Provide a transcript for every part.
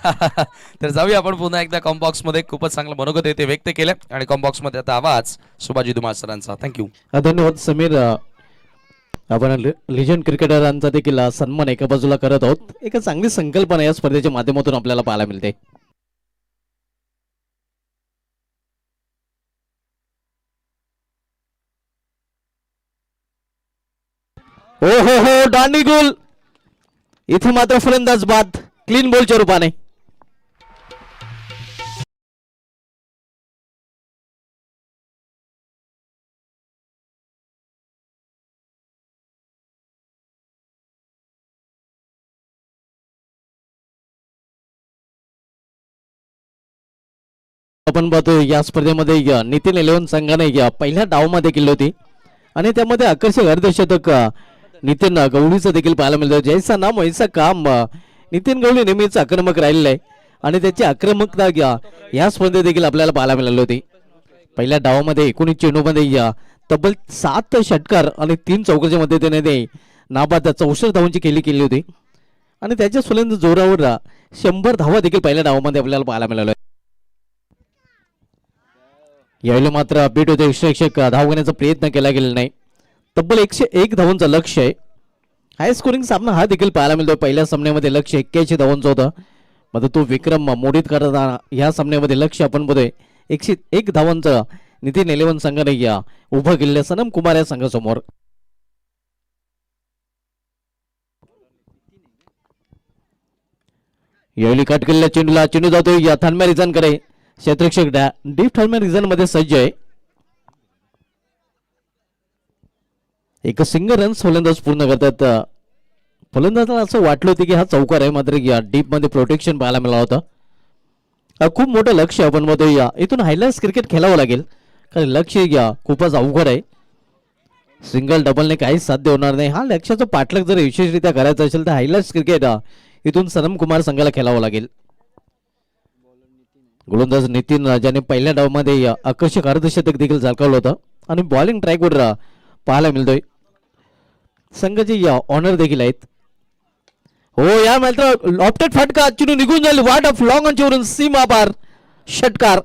तर जाऊया आपण पुन्हा एकदा कॉम्बॉक्स मध्ये. खूपच चांगलं मनोगत येते व्यक्त केलं आणि कॉम्बॉक्स मध्ये आता आवाज सुभाजी धुमाळ सरांचा. थँक्यू. धन्यवाद समीर. आपण लिजंड क्रिकेटरांचा देखील सन्मान एका बाजूला करत आहोत. एक चांगली संकल्पना या स्पर्धेच्या माध्यमातून आपल्याला पाहायला मिळते. ओ हो दांडी गोल. इथे मात्र फलंदाज बाद क्लीन बॉलच्या रूपाने. आपण पाहतो या स्पर्धेमध्ये नितीन 11 संघाने पहिल्या डावमध्ये केली होती आणि त्यामध्ये आकर्षक अर्धशतक नितीन गवळीचं देखील पाहायला मिळतं. जैसा नाम वैसा काम. नितीन गवळी नेहमीच आक्रमक राहिलेलं आहे आणि त्याची आक्रमकता या स्पर्धेत देखील आपल्याला पाहायला मिळाली होती. पहिल्या डावामध्ये 19 चेंडूमध्ये तब्बल 7 षटकार आणि 3 चौकारच्या मध्येने ते नाबाद 64 धावांची केली होती आणि त्याच्या फलंदाज जोरावर 100 धावा देखील पहिल्या डावामध्ये आपल्याला पाहायला मिळाल्या. यावेळी मात्र अपडेट होते विश्लेषक धाव घेण्याचा प्रयत्न केला गेला नाही. तब्बल 101 धावांचं लक्ष आहे. हाय स्कोरिंग सामना हा देखील पाहायला मिळतो. पहिल्या सामन्यामध्ये लक्ष 81 धावांचं होतं, मात्र तो विक्रम मोडीत करताना या सामन्यामध्ये लक्ष आपण बघतोय 101 धावांचं नितीन 11 संघाने उभं केलेल्या सनम कुमार या संघासमोर. यावेळी कट केलेल्या चेंडूला चेंडू जातो या थानम्या रिझनकडे. क्षेत्ररक्षक डीप थानम्या रिझन मध्ये सज्ज आहे. एक सिंगल रन्स फलंदाज पूर्ण करतात. फलंदाजाला असं वाटलं होतं की हा चौकार आहे, मात्र डीप मध्ये प्रोटेक्शन पाहायला मिळालं होतं. खूप मोठं लक्ष आपण बघतोय. इथून हायलाइट्स क्रिकेट खेळावं लागेल कारण लक्ष खूपच अवघड आहे. सिंगल डबलने काहीच साध्य होणार नाही. हा लक्ष्याचा पाठलाग जर विशेषरित्या करायचा असेल तर हायलाइट्स क्रिकेट इथून सनम कुमार संघाला खेळावं लागेल. गोलंदाज नितीन ज्याने पहिल्या डावमध्ये आकर्षक अर्धशतक देखील झळकावलं होतं आणि बॉलिंग ट्रॅकवर पाहायला मिळतोय. संघाचे ऑनर देखील आहेत. हो या मात्र लॉफ्टेड फटका चेंडू निघून जाईल वाट ऑफ लॉंग ऑनवरून सीमा पार षटकार.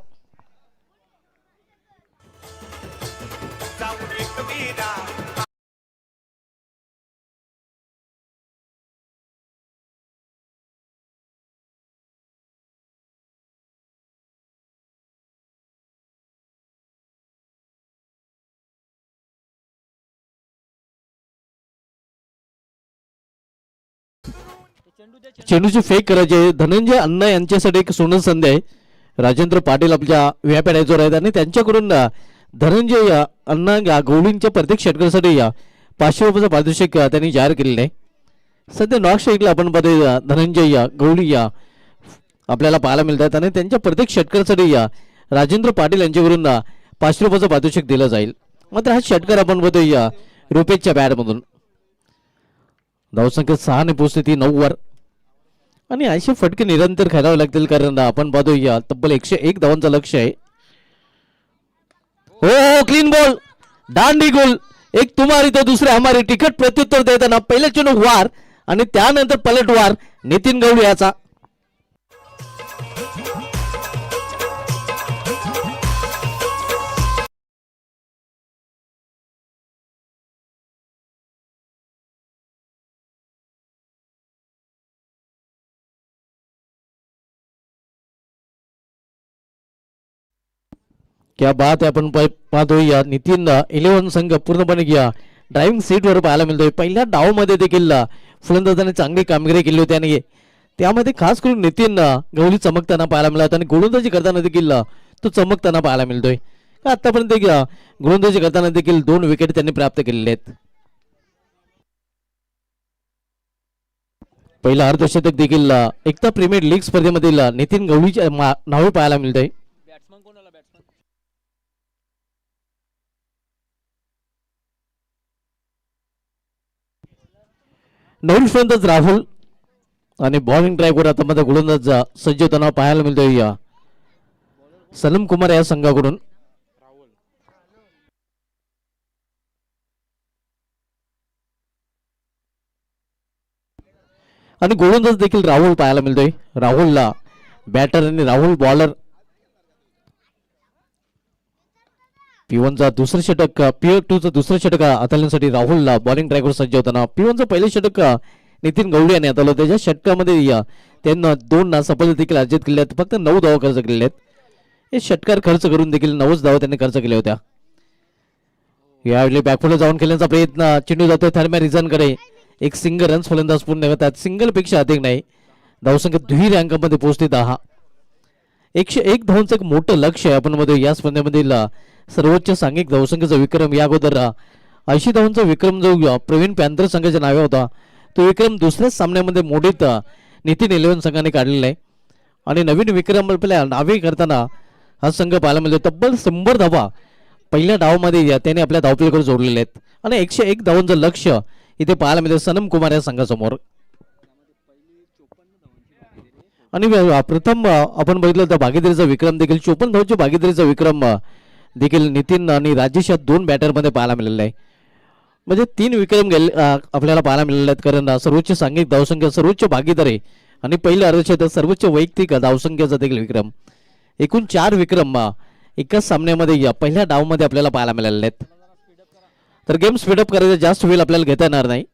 चेंडूची फेक करायचे. धनंजय अण्णा यांच्यासाठी एक सोनं संधी आहे. राजेंद्र पाटील आपल्या व्यापाऱ्याजवळ आहेत आणि त्यांच्याकडून धनंजय अण्णा गवळींच्या प्रत्येक षटकासाठी 500 रुपयाचं पारितोषिक त्यांनी जाहीर केलेलं आहे. सध्या नॉक स्ट्राईकला आपण पाहतोय धनंजय गवळी आपल्याला पाहायला मिळतात आणि त्यांच्या प्रत्येक षटकासाठी राजेंद्र पाटील यांच्याकडून 500 रुपयाचं पारितोषिक दिलं जाईल. मात्र हा षटकार आपण पाहतोय रुपेशच्या बॅटमधून. धावसंख्या 6 ने पोहोचते ती 9 वर आणि असे फटके निरंतर खेळावे लागतील कारण आपण पाहतोय तब्बल 101 धावांचं लक्ष आहे. हो क्लीन बॉल दांडी गोल. एक तुम्हारी तो दुसरे हमारी तिकट प्रत्युत्तर देताना पहिल्या चेंडू वार आणि त्यानंतर पलटवार नितीन गवळी याचा. क्या बात आहे. आपण पाहतोय नितीन 11 संघ पूर्णपणे ड्रायव्हिंग सीटवर पाहायला मिळतोय. पहिल्या डावमध्ये देखील फलंदाजाने चांगली कामगिरी केली होती आणि त्यामध्ये खास करून नितीन गवळी चमकताना पाहायला मिळत आणि गोलंदाजी करताना देखील तो चमकताना पाहायला मिळतोय. आतापर्यंत गोलंदाजी करताना देखील 2 विकेट त्यांनी प्राप्त केलेले आहेत. पहिला अर्धशतक देखील एकता प्रीमियर लीग स्पर्धेमधील नितीन गवळीच्या नावे पाहायला मिळतंय. नवीन फलंदाज राहुल आणि बॉलिंग ड्राईव्हवर आता मध्ये गोलंदाज सज्ज होताना पाहायला मिळतोय सनम कुमार या संघाकडून. आणि गोलंदाज देखील राहुल पाहायला मिळतोय. राहुलला बॅटर आणि राहुल बॉलर. P1चा दुसरं षटक P2चं दुसरं षटक हाताळण्यासाठी राहुल बॉलिंग ट्रॅकवर सज्ज होताना P1चं पहिलं षटक नितीन गवळी यांनी हाताळलं. त्याच्या षटकामध्ये त्यांना 2 सफल देखील अर्जित केले आहेत. फक्त 9 धावा खर्च केलेले आहेत. हे षटकार खर्च करून देखील 9 धावा त्यांनी खर्च केल्या होत्या. यावेळी बॅकफुटला जाऊन खेळण्याचा प्रयत्न, चेंडू जातोय थर्मॅ रिझनकडे. एक सिंगल रन्स फलंदाज पूर्ण करतात. सिंगल पेक्षा अधिक नाही. धावसंख्या दुहेरी अंकामध्ये पोहोचते 10. 101 धावांचं एक मोठं लक्ष आहे आपण मध्ये या स्पर्धेमधील सर्वोच्च सांघिक धावसंख्येचा विक्रम. या अगोदर 80 धावांचा विक्रम जो प्रवीण पॅन्थर संघाच्या नावे होता तो विक्रम दुसऱ्याच सामन्यामध्ये मोडीत नितीन 11 संघाने काढलेला आहे. आणि नवीन विक्रम आपल्या नावे करताना हा संघ पाहायला मिळतो. तब्बल 100 धावा पहिल्या डावामध्ये त्याने आपल्या धावपलीकडे जोडलेले आहेत. आणि 101 धावांचं लक्ष इथे पाहायला मिळते सनम कुमार या संघासमोर. आणि प्रथम आपण बघितलं तर भागीदारीचा विक्रम देखील 54 धावांच्या भागीदारीचा विक्रम देखील नितीन आणि राजेश या 2 बॅटरमध्ये पाहायला मिळालेला आहे. म्हणजे 3 विक्रम आपल्याला पाहायला मिळाले आहेत. कारण सर्वोच्च सांघिक धावसंख्या, सर्वोच्च भागीदारी आणि पहिलं अर्धशतक, सर्वोच्च वैयक्तिक धावसंख्येचा देखील विक्रम. एकूण 4 विक्रम एकाच सामन्यामध्ये पहिल्या डावमध्ये आपल्याला पाहायला मिळालेले आहेत. तर गेम स्पीडअप करायचा जास्त वेळ आपल्याला घेता येणार नाही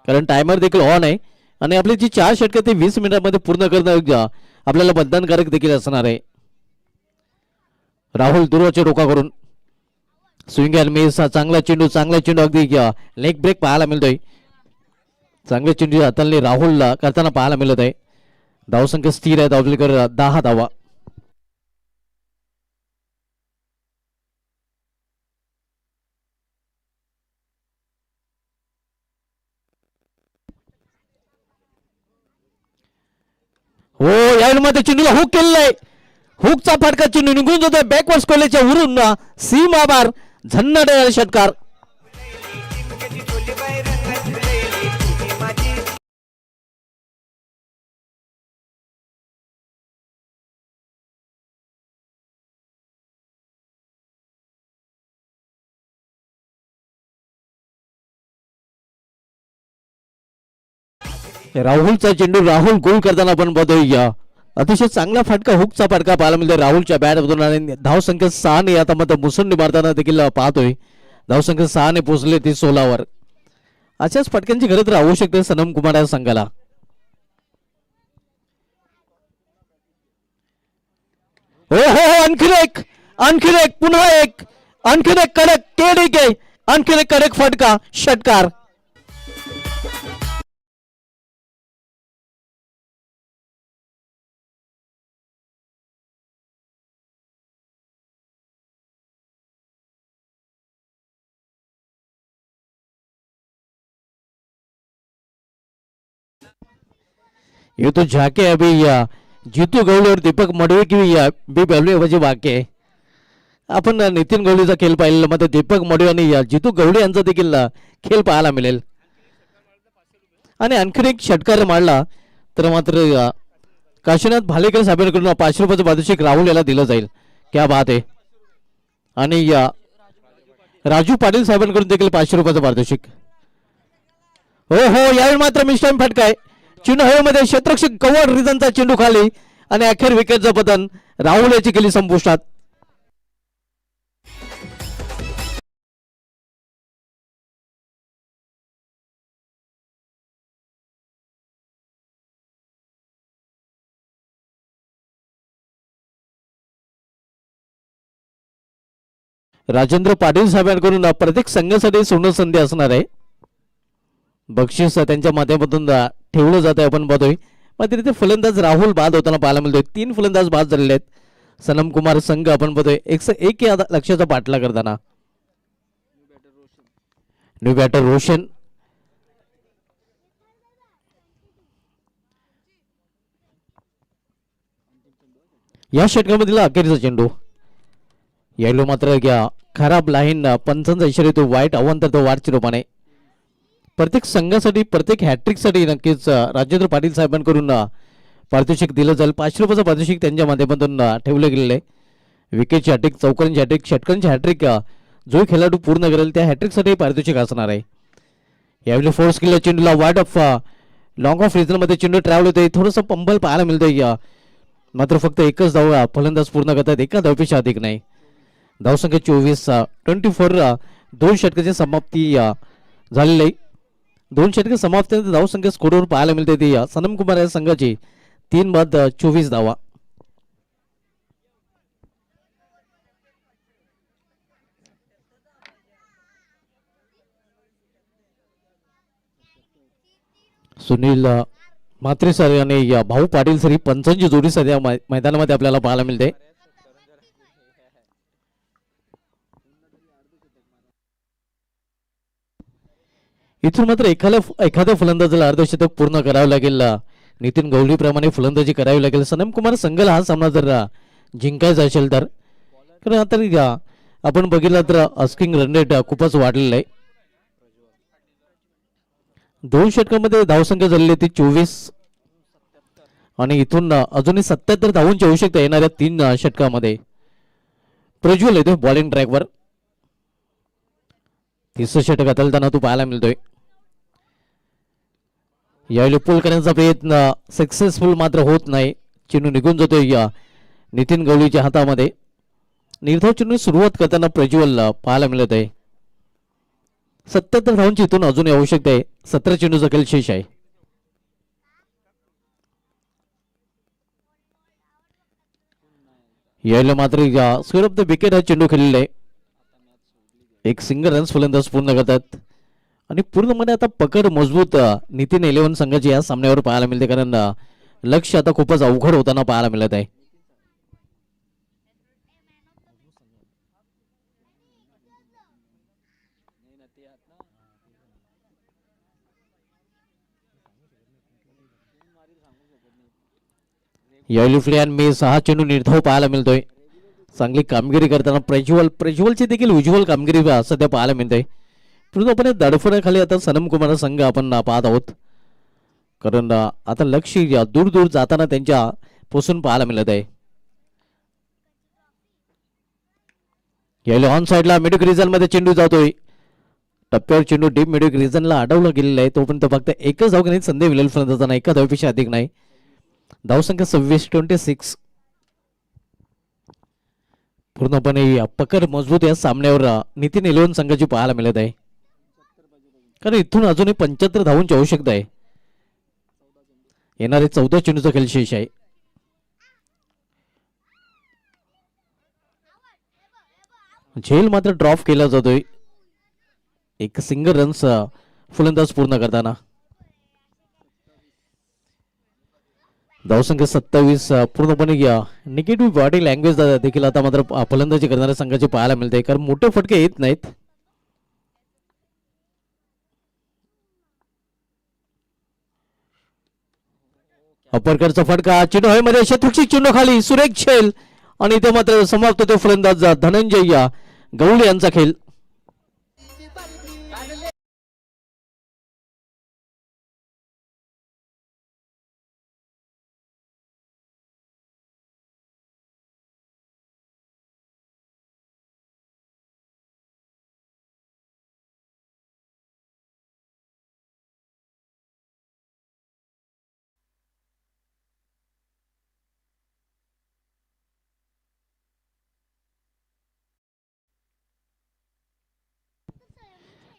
कारण टायमर देखील ऑन आहे. आणि आपली जी 4 षटकं ते 20 मिनिटांमध्ये पूर्ण करणं आपल्याला बंधनकारक देखील असणार आहे. राहुल दुर्वाचे डोका करून स्विंग अँड मिस. चांगला चेंडू अगदी लेग ब्रेक पाहायला मिळतोय. चांगले चेंडू हाताळले राहुल करताना पाहायला मिळत आहे. धावसंख्या स्थिर आहे. धावपलीकर 10 धावा. हो यावेळी मध्ये चेंडूला हुक केलेला आहे. हुकचा फटका चेंडू निघून जातोय बॅकवर्ड कोलेच्या वरून सीमा बार. झन्नड षटकार. राहुलचा चेंडू राहुल गोल करताना आपण बघतोय अतिशय चांगला फटका, हुकचा फटका पाहायला मिळतोय राहुलच्या बॅटमधून. आणि धावसंख्या 6 ने आता मग मुसंडी मारताना देखील पाहतोय. धावसंख्या 6 ने पोहोचले ती 16 वर. अशाच फटक्यांची गरज तर आवश्यक आहे सनम कुमार या संघाला. हो हो हो आणखीन एक पुन्हा आणखीन एक कडक केडिक आहे. आणखीन एक कडक फटका षटकार. ये तो झाके अभी जीतू गवळी और दीपक मडवे की बी पहले वजह वाक्य आहे. आपण नितीन गवळीचा खेळ पाहिलेला मध्ये दीपक मडवे आणि जीतू गवळी यांचा देखील खेळ पाहायला मिळेल. आणि आणखीन एक षटकार मारला तर मात्र काशीनाथ भालेकर साहेबांकडून 500 रुपयाचं पारितोषिक राहुल याला दिलं जाईल. क्या बात आहे. आणि राजू पाटील साहेबांकडून देखील 500 रुपयाचं पारितोषिक. हो हो यावेळी मात्र मिस्टाईम फटका आहे. चेंडू हवेमध्ये क्षेत्ररक्षक कव्हर रिझनचा चेंडू खाली आणि अखेर विकेटचं पतन. राहुल याची केली संपुष्टात. राजेंद्र पाटील साहेबांकडून प्रत्येक संघासाठी सोनं संधी असणार आहे. बक्षीस त्यांच्या माध्यमातून ठेवलं जात आहे आपण बघतोय. मात्र तिथे फलंदाज राहुल बाद होताना पाहायला मिळतोय. 3 फलंदाज बाद झालेले आहेत. सनम कुमार संघ आपण बघतोय 101 या लक्ष्याचा पाठला करताना. New batter Roshan. या षटकामधील अखेरचा चेंडू. यायलो मात्र खराब लाईन पंचांचा इशारा तो वाईट अवंतर तो वाढच्या रूपाने. प्रत्येक संघासाठी प्रत्येक हॅट्रिकसाठी नक्कीच राजेंद्र पाटील साहेबांकडून पारितोषिक दिलं जाईल. 500 रुपयाचं पारितोषिक त्यांच्या माध्यमातून ठेवलं गेलेलं आहे. विकेटची हॅट्रिक, चौकांची हॅट्रिक, षटकांची हॅट्रिक जो खेळाडू पूर्ण करेल त्या हॅट्रिकसाठी पारितोषिक असणार आहे. यावेळी फोर्स केलेल्या चेंडूला वाईड ऑफ लॉंग ऑफ रिझनमध्ये चेंडू ट्रॅव्हल होते. थोडंसं पंबल पाहायला मिळतंय मात्र फक्त एकच धाव फलंदाज पूर्ण करतात, एका धावपेक्षा अधिक नाही. धावसंख्या 24, 24. 2 षटकाची समाप्ती झालेली आहे. 2 षटके समाप्त धावसंख्या स्कोरवर पाहायला मिळते ती सनम कुमार या संघाची 3 बाद 24 धावा. सुनील म्हात्रे सर आणि भाऊ पाटील सर ही पंचांची जोडी सध्या मैदानामध्ये आपल्याला पाहायला मिळते. इथून मात्र एखाद्या फलंदाजाला अर्धशतक पूर्ण करावं लागेल. नितीन गवळी प्रमाणे फलंदाजी करावी लागेल सनम कुमार संघाला हा सामना जर जिंकायचा असेल तर. कारण आता आपण बघितलं तर अस्किंग रन रेट खूपच वाढलेला आहे. 2 षटकामध्ये धावसंख्या झालेली ती 24 आणि इथून अजूनही 77 धावांची आवश्यकता येणाऱ्या 3 षटकामध्ये. प्रज्वल येतो बॉलिंग ट्रॅकवर. 30 षटक हाताळताना तो पाहायला मिळतोय. यावेळी पूल करण्याचा प्रयत्न सक्सेसफुल मात्र होत नाही. चेंडू निघून जातोय नितीन गवळीच्या हातामध्ये. निर्धाव चेंडू सुरुवात करताना प्रज्वल पाहायला मिळत आहे. 77 धावांची इथून अजूनही आवश्यकता आहे. 17 चेंडूचा खेळ शेष आहे. यायला मात्र स्क्वेअर ऑफ द विकेट हा चेंडू खेळलेला आहे. एक सिंगल रन्स फलंदाज पूर्ण करतात आणि पूर्णपणे आता पकड मजबूत नितीन 11 संघाची या सामन्यावर पाहायला मिळते. कारण लक्ष आता खूपच अवघड होताना पाहायला मिळत आहे. यावेळी फ्लियान मी 6 चेंडू निर्धाव पाहायला मिळतोय. चांगली कामगिरी करताना प्रज्वलची देखील उज्ज्वल कामगिरी सध्या पाहायला मिळते. पूर्णपणे दडफडाखाली आता सनम कुमार संघ आपण पाहत आहोत. कारण आता लक्ष दूर दूर जाताना त्यांच्या पोसून पाहायला मिळत आहे. यावेळी ऑन साइडला मिडविक रिजन मध्ये चेंडू जातोय. टप्प्यावर चेंडू डीप मिडविक रिजनला अडवला गेलेला आहे. तोपर्यंत फक्त एकच धाव घेण्याची संधी मिळेल फलंदाजांना, एका धावपेक्षा अधिक नाही. धावसंख्या 26. पूर्णपणे पकड मजबूत या सामन्यावर नितीन 11 संघाची पाहायला मिळत आहे. कारण इथून अजूनही 75 धावांची आवश्यकता आहे. येणारे 14 चेंडूचा खेळ शेष आहे. झेल मात्र ड्रॉप केला जातोय. एक सिंगल रन्स फलंदाज पूर्ण करताना. धावसंख्या 27. पूर्णपणे निगेटिव्ह बॉडी लँग्वेज देखील आता मात्र फलंदाजी करणाऱ्या संघाची पाहायला मिळते. कारण मोठे फटके येत नाहीत. अपरकडचा फटका चेंडू हवेमध्ये शतृक्षी चेंडू खाली सुरेख झेल आणि इथे मात्र समाप्त होतो फलंदाज धनंजय गवळी यांचा खेळ.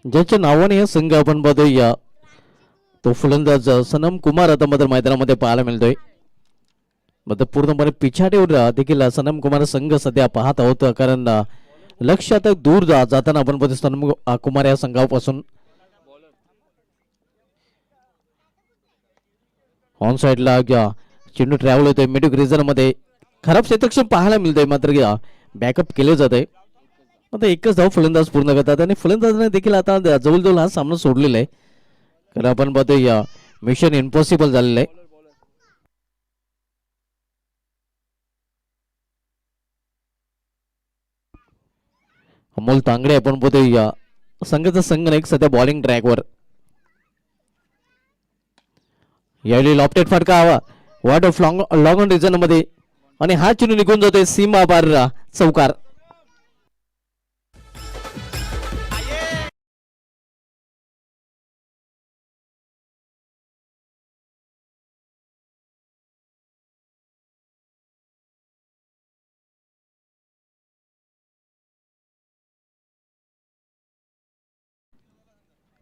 ज्याच्या नावाने या संघ आपण बघतोय तो फलंदाज सनम कुमार आता मात्र मैदानामध्ये पाहायला मिळतोय. मात्र पूर्णपणे पिछाडीवर देखील सनम कुमार संघ सध्या पाहत आहोत. कारण लक्ष आता दूर जाताना आपण बघतो सनम कुमार या संघापासून. ऑन साइडला चेंडू ट्रॅव्हल होतोय मिडविक रिजन मध्ये. खराब क्षेत्रक्षण पाहायला मिळतंय मात्र बॅकअप केले जात आहे. आता एकच धाव फलंदाज पूर्ण करतात आणि फलंदाजाने देखील आता जवळजवळ हा सामना सोडलेला आहे. कारण आपण पाहतोय मिशन इम्पॉसिबल झालेलं आहे. अमोल तांगडे आपण पाहतोय संघाचा संघ नाही सध्या बॉलिंग ट्रॅकवर. यावेळी लॉफ्टेड फटका वाट ऑफ लॉंग ऑन रिजन मध्ये आणि हा चेंडू निघून जातोय सीमा पार चौकार.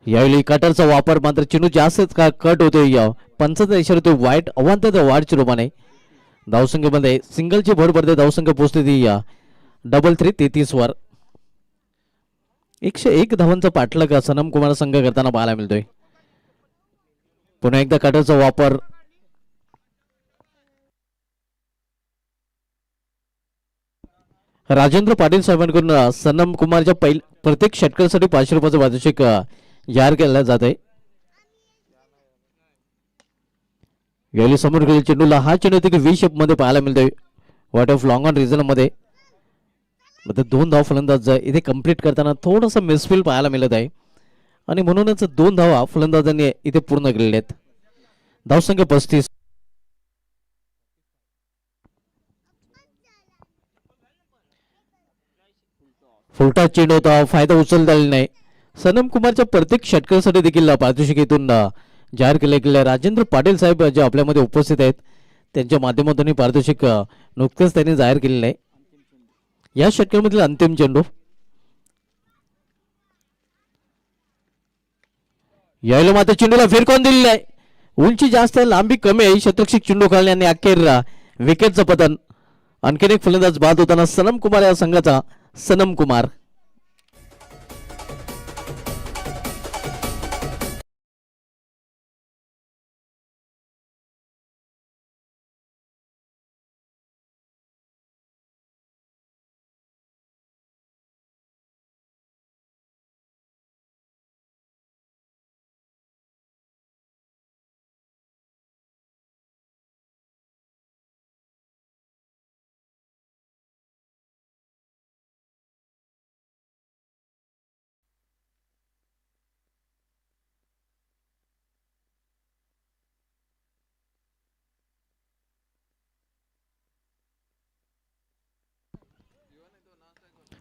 यावेळी कटरचा वापर मात्र चेंडू जास्तच का कट होतोय. पंचाचा इशारा तो वाईट अवांतर वाढच्या रूपाने धावसंख्येमध्ये सिंगलची भर पडते. धावसंख्या पोहोचते ती डबल 33 वर. 101 धावांचा पाठलाग सनम कुमार संघ करताना पाहायला मिळतोय. पुन्हा एकदा कटरचा वापर. राजेंद्र पाटील साहेबांकडून सनम कुमारच्या प्रत्येक षटकासाठी 500 रुपयाचं पारितोषिक जाहीर केलं जात आहे. यावेळी समोर गेलेल्या चेंडूला हा चेंडू देखील व्ही शेप मध्ये पाहायला मिळतोय. What of long on reason मध्ये 2 धाव फलंदाज इथे कंप्लीट करताना थोडासा मिसफील पाहायला मिळत आहे आणि म्हणूनच 2 धावा फलंदाजांनी इथे पूर्ण केलेल्या आहेत. धावसंख्या 35. फुलटा चेंडू होता, फायदा उचलता आला नाही. सनम कुमारच्या प्रत्येक षटकासाठी देखील पारितोषिकेतून जाहीर केले गेले. राजेंद्र पाटील साहेब जे आपल्यामध्ये उपस्थित आहेत त्यांच्या माध्यमातून पारितोषिक नुकतेच त्यांनी जाहीर केलेलं आहे. या षटकामधील अंतिम चेंडू. यायला मात्र चेंडूला फिरकून दिलेला आहे. उंची जास्त लांबी कमी आहे. शतरक्षक चेंडू खाल्याने अखेर विकेटचं पतन. आणखीन एक फलंदाज बाद होताना सनम कुमार या संघाचा सनम कुमार.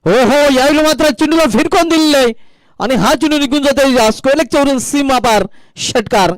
हो हो यावेळी मात्र चेंडूला फिरकून दिलेलं आहे आणि हा चेंडू निघून जातो स्क्वेअरलेगच्या वरून सीमा पार. षटकार.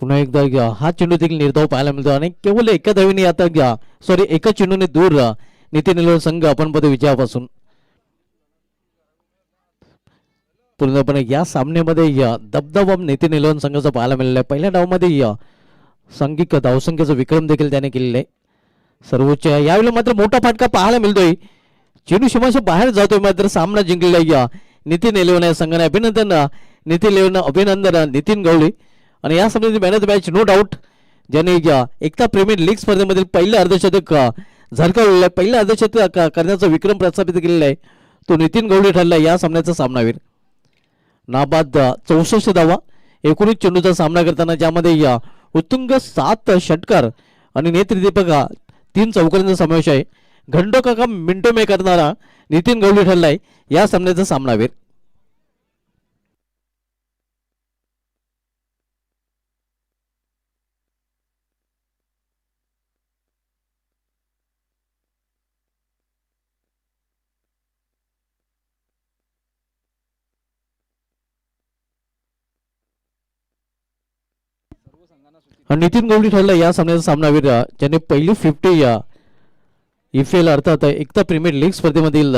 पुन्हा एकदा हा चेंडू देखील निर्धाव पाहायला मिळतो आणि केवळ एका धावीने आता एका चेंडूने दूर नितीन निलवण संघ आपण पद विजयापासून. पूर्णपणे या सामन्यामध्ये दबदबा नितीन निलवण संघाचा पाहायला मिळाला आहे. पहिल्या डावमध्ये सांघिक धावसंख्येचा विक्रम देखील त्याने केलेला आहे. सर्वोच्च यावेळी मात्र मोठा फटका पाहायला मिळतोय. चेंडू सीमाच्या बाहेर जातोय मात्र सामना जिंकलेला नितीन निलवण या संघाने. अभिनंदन नितीन निलवण, अभिनंदन नितीन गवळी. आणि या सामन्याची man of the match no doubt ज्याने एकता प्रीमियर लीग स्पर्धेमधील पहिलं अर्धशतक झळकावलेलं आहे, पहिलं अर्धशतक करण्याचा विक्रम प्रस्थापित केलेला आहे, तो नितीन गवळी ठरला या सामन्याचा सामनावीर. नाबाद 64 धावा 19 चेंडूचा सामना करताना ज्यामध्ये उत्तुंग 7 षटकार आणि नेत्रदीपक 3 चौकारांचा समावेश आहे. घंटो काका मिंटो मे करणारा नितीन गवळी ठरलाय या सामन्याचा सामनावीर. नितीन गवळी ठरला या सामन्याचा सामनावीर ज्याने पहिली 50 EPL अर्थात एकता प्रीमियर लीग स्पर्धेमधील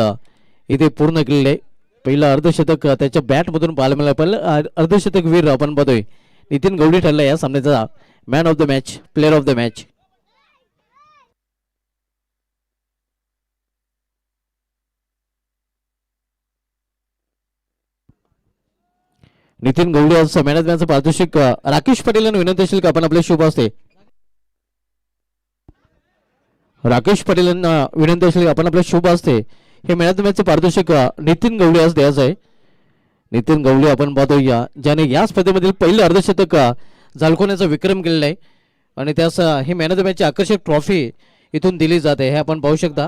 इथे पूर्ण केलेले आहे. पहिलं अर्धशतक त्याच्या बॅटमधून पाहायला मिळालं. पहिलं अर्धशतक वीर आपण पाहतोय नितीन गवळी ठरला या सामन्याचा man of the match, player of the match. Nitin Gawli आज मॅन ऑफ द मॅचचं पारितोषिक राकेश पाटील यांना विनंती असेल का आपण आपल्या शुभ असते राकेश पाटील यांना विनंती असेल आपण आपल्या शुभ असते हे मॅन ऑफ द मॅचचे पारितोषिक नितीन गवळी आज द्यायचं आहे. नितीन गवळी आपण पाहतोय ज्याने या स्पर्धेमधील पहिलं अर्धशतक झळकवण्याचा विक्रम केलेला आहे आणि त्यास ही मॅन ऑफ द मॅचची आकर्षक ट्रॉफी इथून दिली जाते हे आपण पाहू शकता.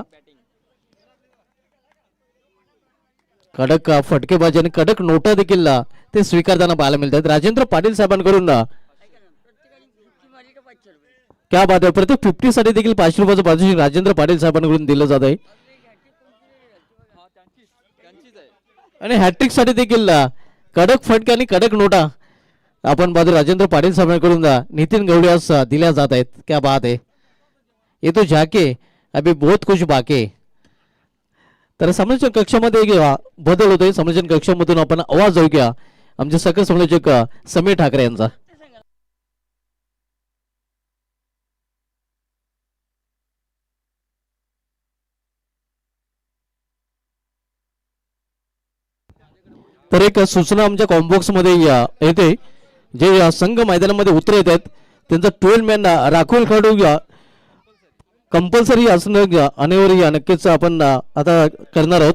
कडक फटकेबाजी आणि कडक नोटा देखील ते स्वीकारताना पाहायला मिळतात. राजेंद्र पाटील साहेबांकडून क्या बात आहे, प्रत्येक 50 साठी देखील 500 रुपयाचं पारितोषिक राजेंद्र पाटील साहेबांकडून दिलं जात आहे आणि हॅट्रिक साठी देखील कडक फटके आणि कडक नोटा आपण पाहतो राजेंद्र पाटील साहेबांकडून नितीन गवळी आज दिल्या जात आहेत. क्या बात आहे, ये तो जाके अभी बहुत कुछ बाकी. तर समालोचन कक्षामध्ये बदल होतोय. समालोचन कक्षामधून आपण आवाज ऐकूया आमचे सकल समालोचक समीर ठाकरे यांचा. तर एक सूचना आमच्या कॉम्बॉक्स मध्ये येते, जे संघ मैदानामध्ये उतरत आहेत त्यांचा 12 मॅन राखीव खेळाडू कंपल्सरी असणं अनिवार्य नक्कीच आपण आता करणार आहोत.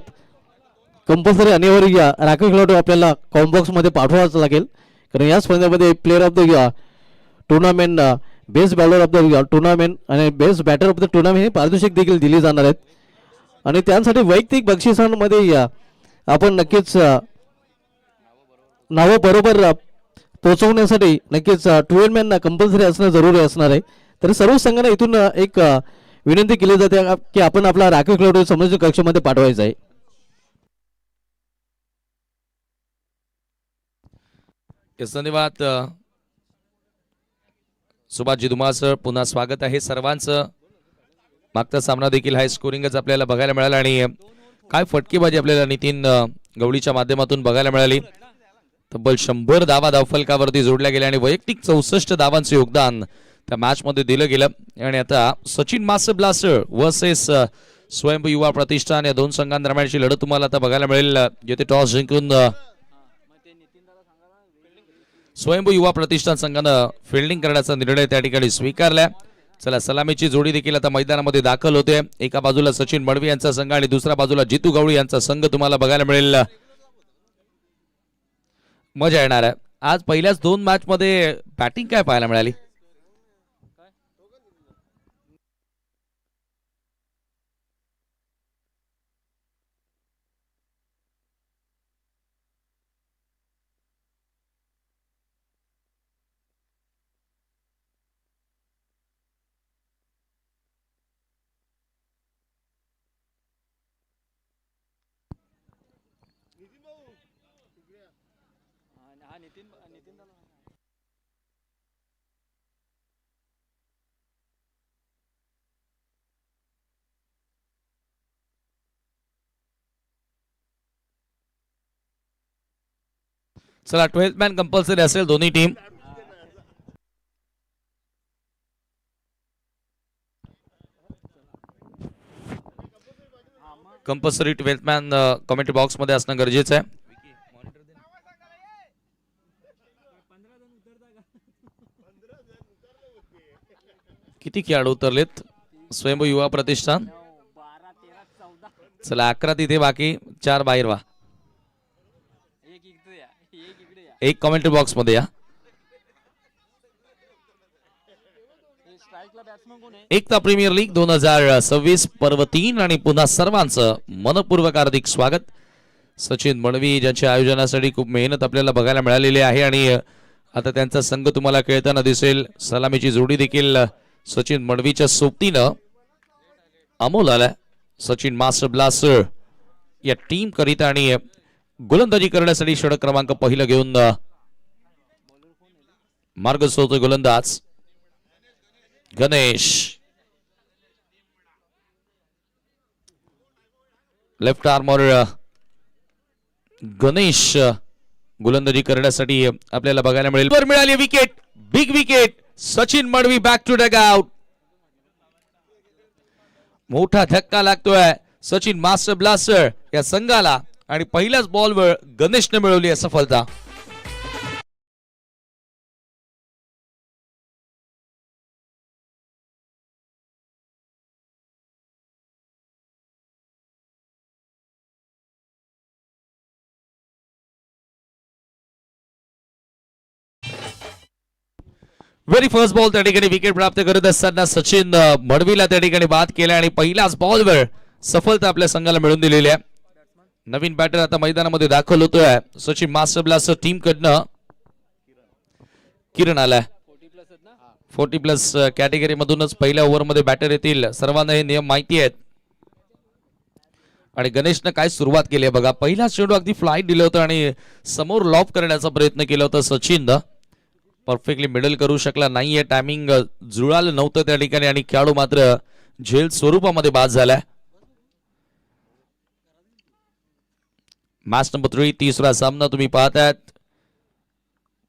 कंपल्सरी अनिवार्य राखीव खेळाडू आपल्याला कॉम्बॉक्स मध्ये पाठवावाच लागेल कारण या स्पर्धेमध्ये player of the tournament, best bowler of the tournament आणि best batter of the tournament हे पारितोषिक देखील दिली जाणार आहेत आणि त्यासाठी वैयक्तिक बक्षिसांमध्ये आपण नक्कीच नावं बरोबर पोहोचवण्यासाठी नक्कीच 12 मॅन कंपल्सरी असणं जरुरी असणार आहे. तर सर्व संघांना इथून एक विनंती केली जाते की आपण आपला राखीव खेळाडू समालोचन कक्षामध्ये पाठवायचा आहे. धन्यवाद सुभाषजी धुमाळ सर, पुन्हा स्वागत आहे सर्वांचं. मागचा सामना देखील हाय स्कोरिंगच आपल्याला बघायला मिळाला आणि काय फटकेबाजी आपल्याला नितीन गवळीच्या माध्यमातून बघायला मिळाली. तब्बल 100 धावा धावफलकावरती जोडल्या गेल्या आणि वैयक्तिक 64 धावांचं योगदान त्या मॅच मध्ये दिलं गेलं. आणि आता सचिन मास्टर ब्लास्टर वर्सेस स्वयंभू युवा प्रतिष्ठान या दोन संघांदरम्यानची लढत तुम्हाला आता बघायला मिळेल, जिथे टॉस जिंकून स्वयंभू युवा प्रतिष्ठान संघानं फिल्डिंग करण्याचा निर्णय त्या ठिकाणी स्वीकारलाय. चला, सलामीची जोडी देखील आता मैदानामध्ये दाखल होते. एका बाजूला सचिन मडवी यांचा संघ आणि दुसऱ्या बाजूला जितू गवळी यांचा संघ तुम्हाला बघायला मिळेल. मजा येणार आहे. आज पहिल्याच 2 मॅच मध्ये बॅटिंग काय पाहायला मिळाली? चला, 12th मॅन कंपल्सरी असेल दोन्ही team. Compulsory 12th man commentary box मध्ये असणं गरजेचं आहे. किती खेळाडू उतरलेत स्वयंभू युवा प्रतिष्ठान. चला 11 तिथे बाकी 4 बाहेर व्हा. एक कमेंट्री बॉक्स मध्ये या. एकता प्रीमियर लीग 2026 पर्व 3 आणि पुन्हा सर्वांचं मनपूर्वक हार्दिक स्वागत. सचिन मडवी ज्यांच्या आयोजनासाठी खूप मेहनत आपल्याला बघायला मिळालेली आहे आणि आता त्यांचा संघ तुम्हाला खेळताना दिसेल. सलामीची जोडी देखील सचिन मडवीच्या सोबतीनं अमोल आला. सचिन मास्टर ब्लास्टर या टीम करिता आणि गोलंदाजी करण्यासाठी षटक क्रमांक पहिला घेऊन मार्गस्थ होतो गोलंदाज गणेश. लेफ्ट आर्मर गणेश गोलंदाजी करण्यासाठी आपल्याला बघायला मिळेल. वर मिळाली wicket, big wicket. Sachin Madvi back to dugout. मोठा धक्का लागतोय सचिन मास्टर ब्लास्टर या संघाला आणि पहिल्याच बॉलवर गणेशने मिळवली आहे सफलता. व्हेरी फर्स्ट बॉल त्या ठिकाणी विकेट प्राप्त करत असताना सचिन मडवीला त्या ठिकाणी बाद केला आणि पहिल्याच बॉलवर सफलता आपल्या संघाला मिळवून दिलेली आहे. नवीन बॅटर आता मैदानामध्ये दाखल होतोय सचिन मास्टर ब्लास्टर टीम कडनं. किरण आलाय 40+ कॅटेगरी मधूनच पहिल्या ओव्हरमध्ये बॅटर येतील. सर्वांना हे नियम माहिती आहेत. आणि गणेशनं काय सुरुवात केली आहे बघा. पहिला चेंडू अगदी फ्लाईट दिलं होतं आणि समोर लॉब करण्याचा प्रयत्न केला होता सचिन. परफेक्टली मिडल करू शकला नाहीये. टायमिंग जुळालं नव्हतं त्या ठिकाणी आणि खेळाडू मात्र झेल स्वरूपामध्ये बाद झालाय. मॅच नंबर 3 तिसरा सामना तुम्ही पाहतायत.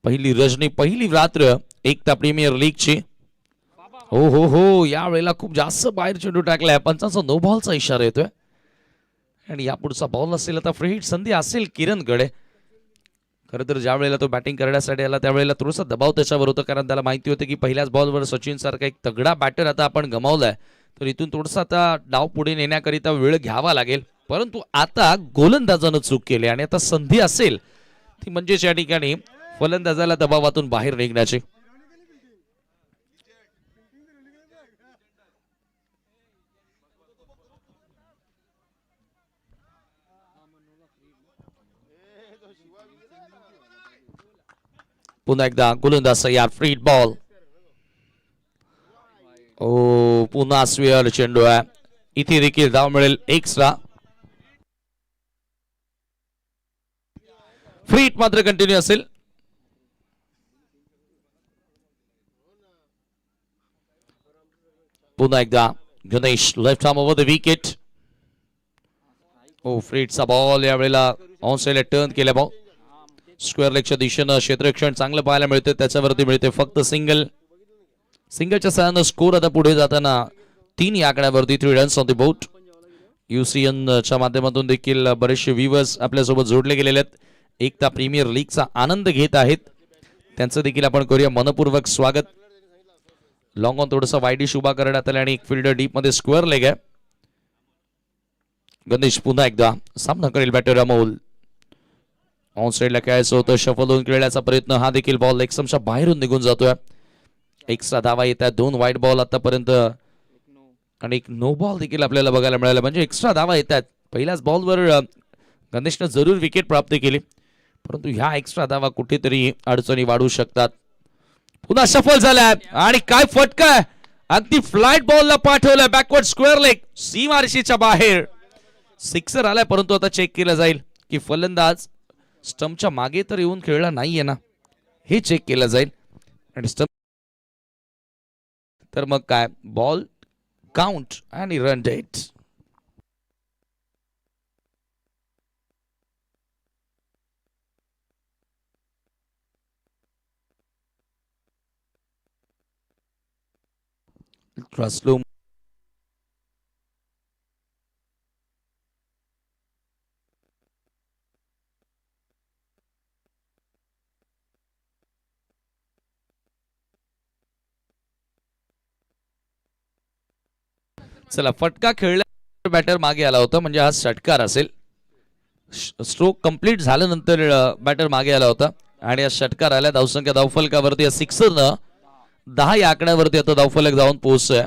पहिली रजनी पहिली रात्र एकता प्रीमियर लीगची. हो हो हो या वेळेला खूप जास्त बाहेर चेंडू टाकलाय. पंचांचा नो बॉलचा इशारा येतोय आणि यापुढचा बॉल असेल आता फ्री हिट संधी असेल किरणकडे. खरं तर ज्या वेळेला तो बॅटिंग करण्यासाठी आला त्यावेळेला थोडासा दबाव त्याच्यावर होता कारण त्याला माहिती होतं की पहिल्याच बॉलवर सचिन सारखा एक तगडा बॅटर आता आपण गमावलाय. तर इथून थोडासा आता डाव पुढे नेण्याकरिता वेळ घ्यावा लागेल. परंतु आता गोलंदाजानं चूक केली आणि आता संधी असेल ती म्हणजेच या ठिकाणी फलंदाजाला दबावातून बाहेर निघण्याची. पुन्हा एकदा गोलंदाज तयार. Free ball. ओ पुन्हा स्वेअर चेंडू आहे. इथे देखील धाव मिळेल एक्स्ट्रा. फ्री हिट मात्र कंटिन्यू असेल. पुन्हा एकदा Ganesh left arm over the wicket. ओ फ्री हिटचा बॉल यावेळेला ऑन साइडला टर्न केला बॉल. स्क्वेअर लेगच्या दिशेनं क्षेत्ररक्षण चांगलं पाहायला मिळतं. त्याच्यावरती मिळते फक्त सिंगल. सिंगलच्या सहाय्यानं स्कोर आता पुढे जाताना 3 या आकड्यावरती 3 runs on the boat. UCN च्या माध्यमातून देखील बरेचसे व्ह्यूअर्स आपल्यासोबत जोडले गेलेले आहेत. एकता प्रीमियर लीगचा आनंद घेत आहेत. त्यांचं देखील आपण करूया मनपूर्वक स्वागत. लॉंग ऑन थोडंसं वाईडिश उभा करण्यात आला आणि एक फिल्डर डीप मध्ये स्क्वेअर लेग आहे. गणेश पुन्हा एकदा सामना करेल बॅटर अमोल. ऑन साइडला खेळायचं होतं. शफल होऊन खेळण्याचा प्रयत्न. हा देखील बॉल एक्समच्या बाहेरून निघून जातोय. एक्स्ट्रा धावा येत आहेत. 2 वाईट बॉल आतापर्यंत आणि एक नो बॉल देखील आपल्याला बघायला मिळाला. म्हणजे एक्स्ट्रा धावा येत आहेत. पहिल्याच बॉलवर गणेशनं जरूर विकेट प्राप्त केली परंतु ह्या एक्स्ट्रा धावा कुठेतरी अडचणी वाढू शकतात. पुन्हा सफल झालाय आणि काय फटका. अगदी फ्लाइट बॉलला पाठवलाय. बॅकवर्ड स्क्वेअर लेग सीमारेषेच्या बाहेर. सिक्सर आलाय परंतु आता चेक केलं जाईल की फलंदाज स्टंपच्या मागे तर येऊन खेळला नाहीये ना हे चेक केलं जाईल. आणि स्टंप तर मग काय बॉल काउंट आणि रन डेट. स्लो चला फटका खेळल्या बॅटर मागे आला होता म्हणजे हा षटकार असेल. स्ट्रोक कंप्लीट झाल्यानंतर बॅटर मागे आला होता आणि या षटकार आल्या. धावसंख्या धावफलकावरती या सिक्सरनं 10 या आकड्यावरती आता धावफलक जाऊन पोहोचतोय.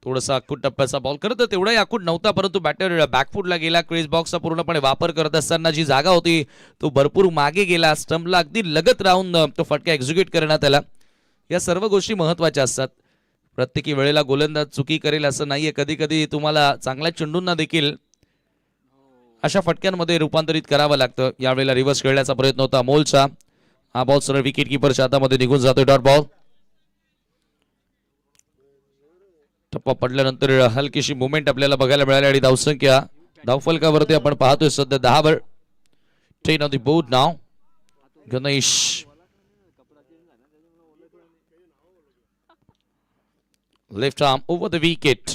थोडासा आखूट टप्प्याचा बॉल करत तेवढाही आखूट नव्हता परंतु बॅटर बॅकफुटला गेला. क्रीज बॉक्सचा पूर्णपणे वापर करत असताना जी जागा होती तो भरपूर मागे गेला. स्टंपला अगदी लगत राहून तो फटका एक्झिक्यूट करण्यात आला. या सर्व गोष्टी महत्वाच्या असतात. प्रत्येकी वेळेला गोलंदाज चुकी करेल असं नाहीये. कधी कधी तुम्हाला चांगल्या चेंडूंना देखील अशा फटक्यांमध्ये रूपांतरित करावं लागतं. यावेळेला रिव्हर्स खेळण्याचा प्रयत्न होता अमोलचा. हा बॉल सरळ विकेट किपरच्या हातामध्ये निघून जातोय. Dot ball. टप्पा पडल्यानंतर हलकीशी मुवमेंट आपल्याला बघायला मिळाली आणि धावसंख्या धावफलकावरती आपण पाहतोय सध्या 10 वर. 10 on the board now. Ganesh left arm over the wicket.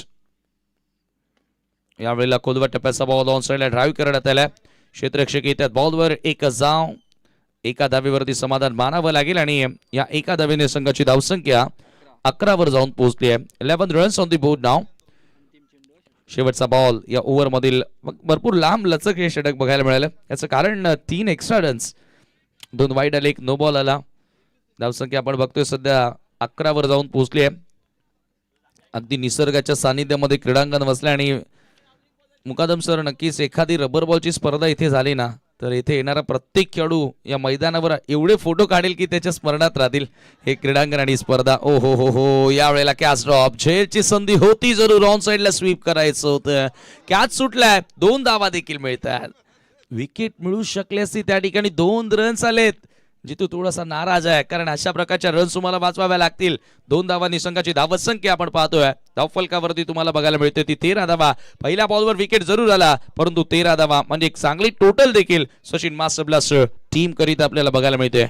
यावेळेला खोलवा टप्प्याचा बॉल ऑन साइडला ड्राईव्ह करण्यात आला. क्षेत्ररक्षक येतात बॉलवर. एक जाव एका धावेवरती समाधान मानावं लागेल आणि या एका धावेने संघाची धावसंख्या 11 वर जाऊन पोहोचली आहे. 11 रन्स ऑन द बोर्ड नाव. शेवटचा बॉल या ओव्हर मधील भरपूर लांब लचक हे षटक बघायला मिळालं. याचं कारण 3 एक्स्ट्रा रन्स, 2 वाईड आले, 1 नो बॉल आला. धावसंख्या आपण बघतोय सध्या 11 वर जाऊन पोहोचली आहे. अगदी निसर्गाच्या सानिध्यामध्ये क्रीडांगण वसले आणि मुकादम सर नक्कीच एखादी रबर बॉलची स्पर्धा इथे झाली ना तर इथे येणारा प्रत्येक खेळाडू या मैदानावर एवढे फोटो काढेल की त्याच्या स्मरणात राहतील हे क्रीडांगण आणि स्पर्धा. ओ हो हो हो. यावेळेला कॅच ड्रॉप. झेलची संधी होती जरूर. ऑन साइडला स्वीप करायचं होतं. कॅच सुटलाय. 2 धावा देखील मिळतात. विकेट मिळू शकली असती त्या ठिकाणी. 2 रन्स आलेत. जितू थोडासा नाराज आहे कारण अशा प्रकारच्या रन्स तुम्हाला वाचवाव्या लागतील. 2 धावांनी संघाची धावत संख्या आपण पाहतोय धावफलकावरती तुम्हाला बघायला मिळते ती 13 धावा. पहिल्या बॉलवर विकेट जरूर आला परंतु 13 धावा म्हणजे एक चांगली टोटल देखील सचिन मास्टर ब्लास्टर टीम करीता आपल्याला बघायला मिळते.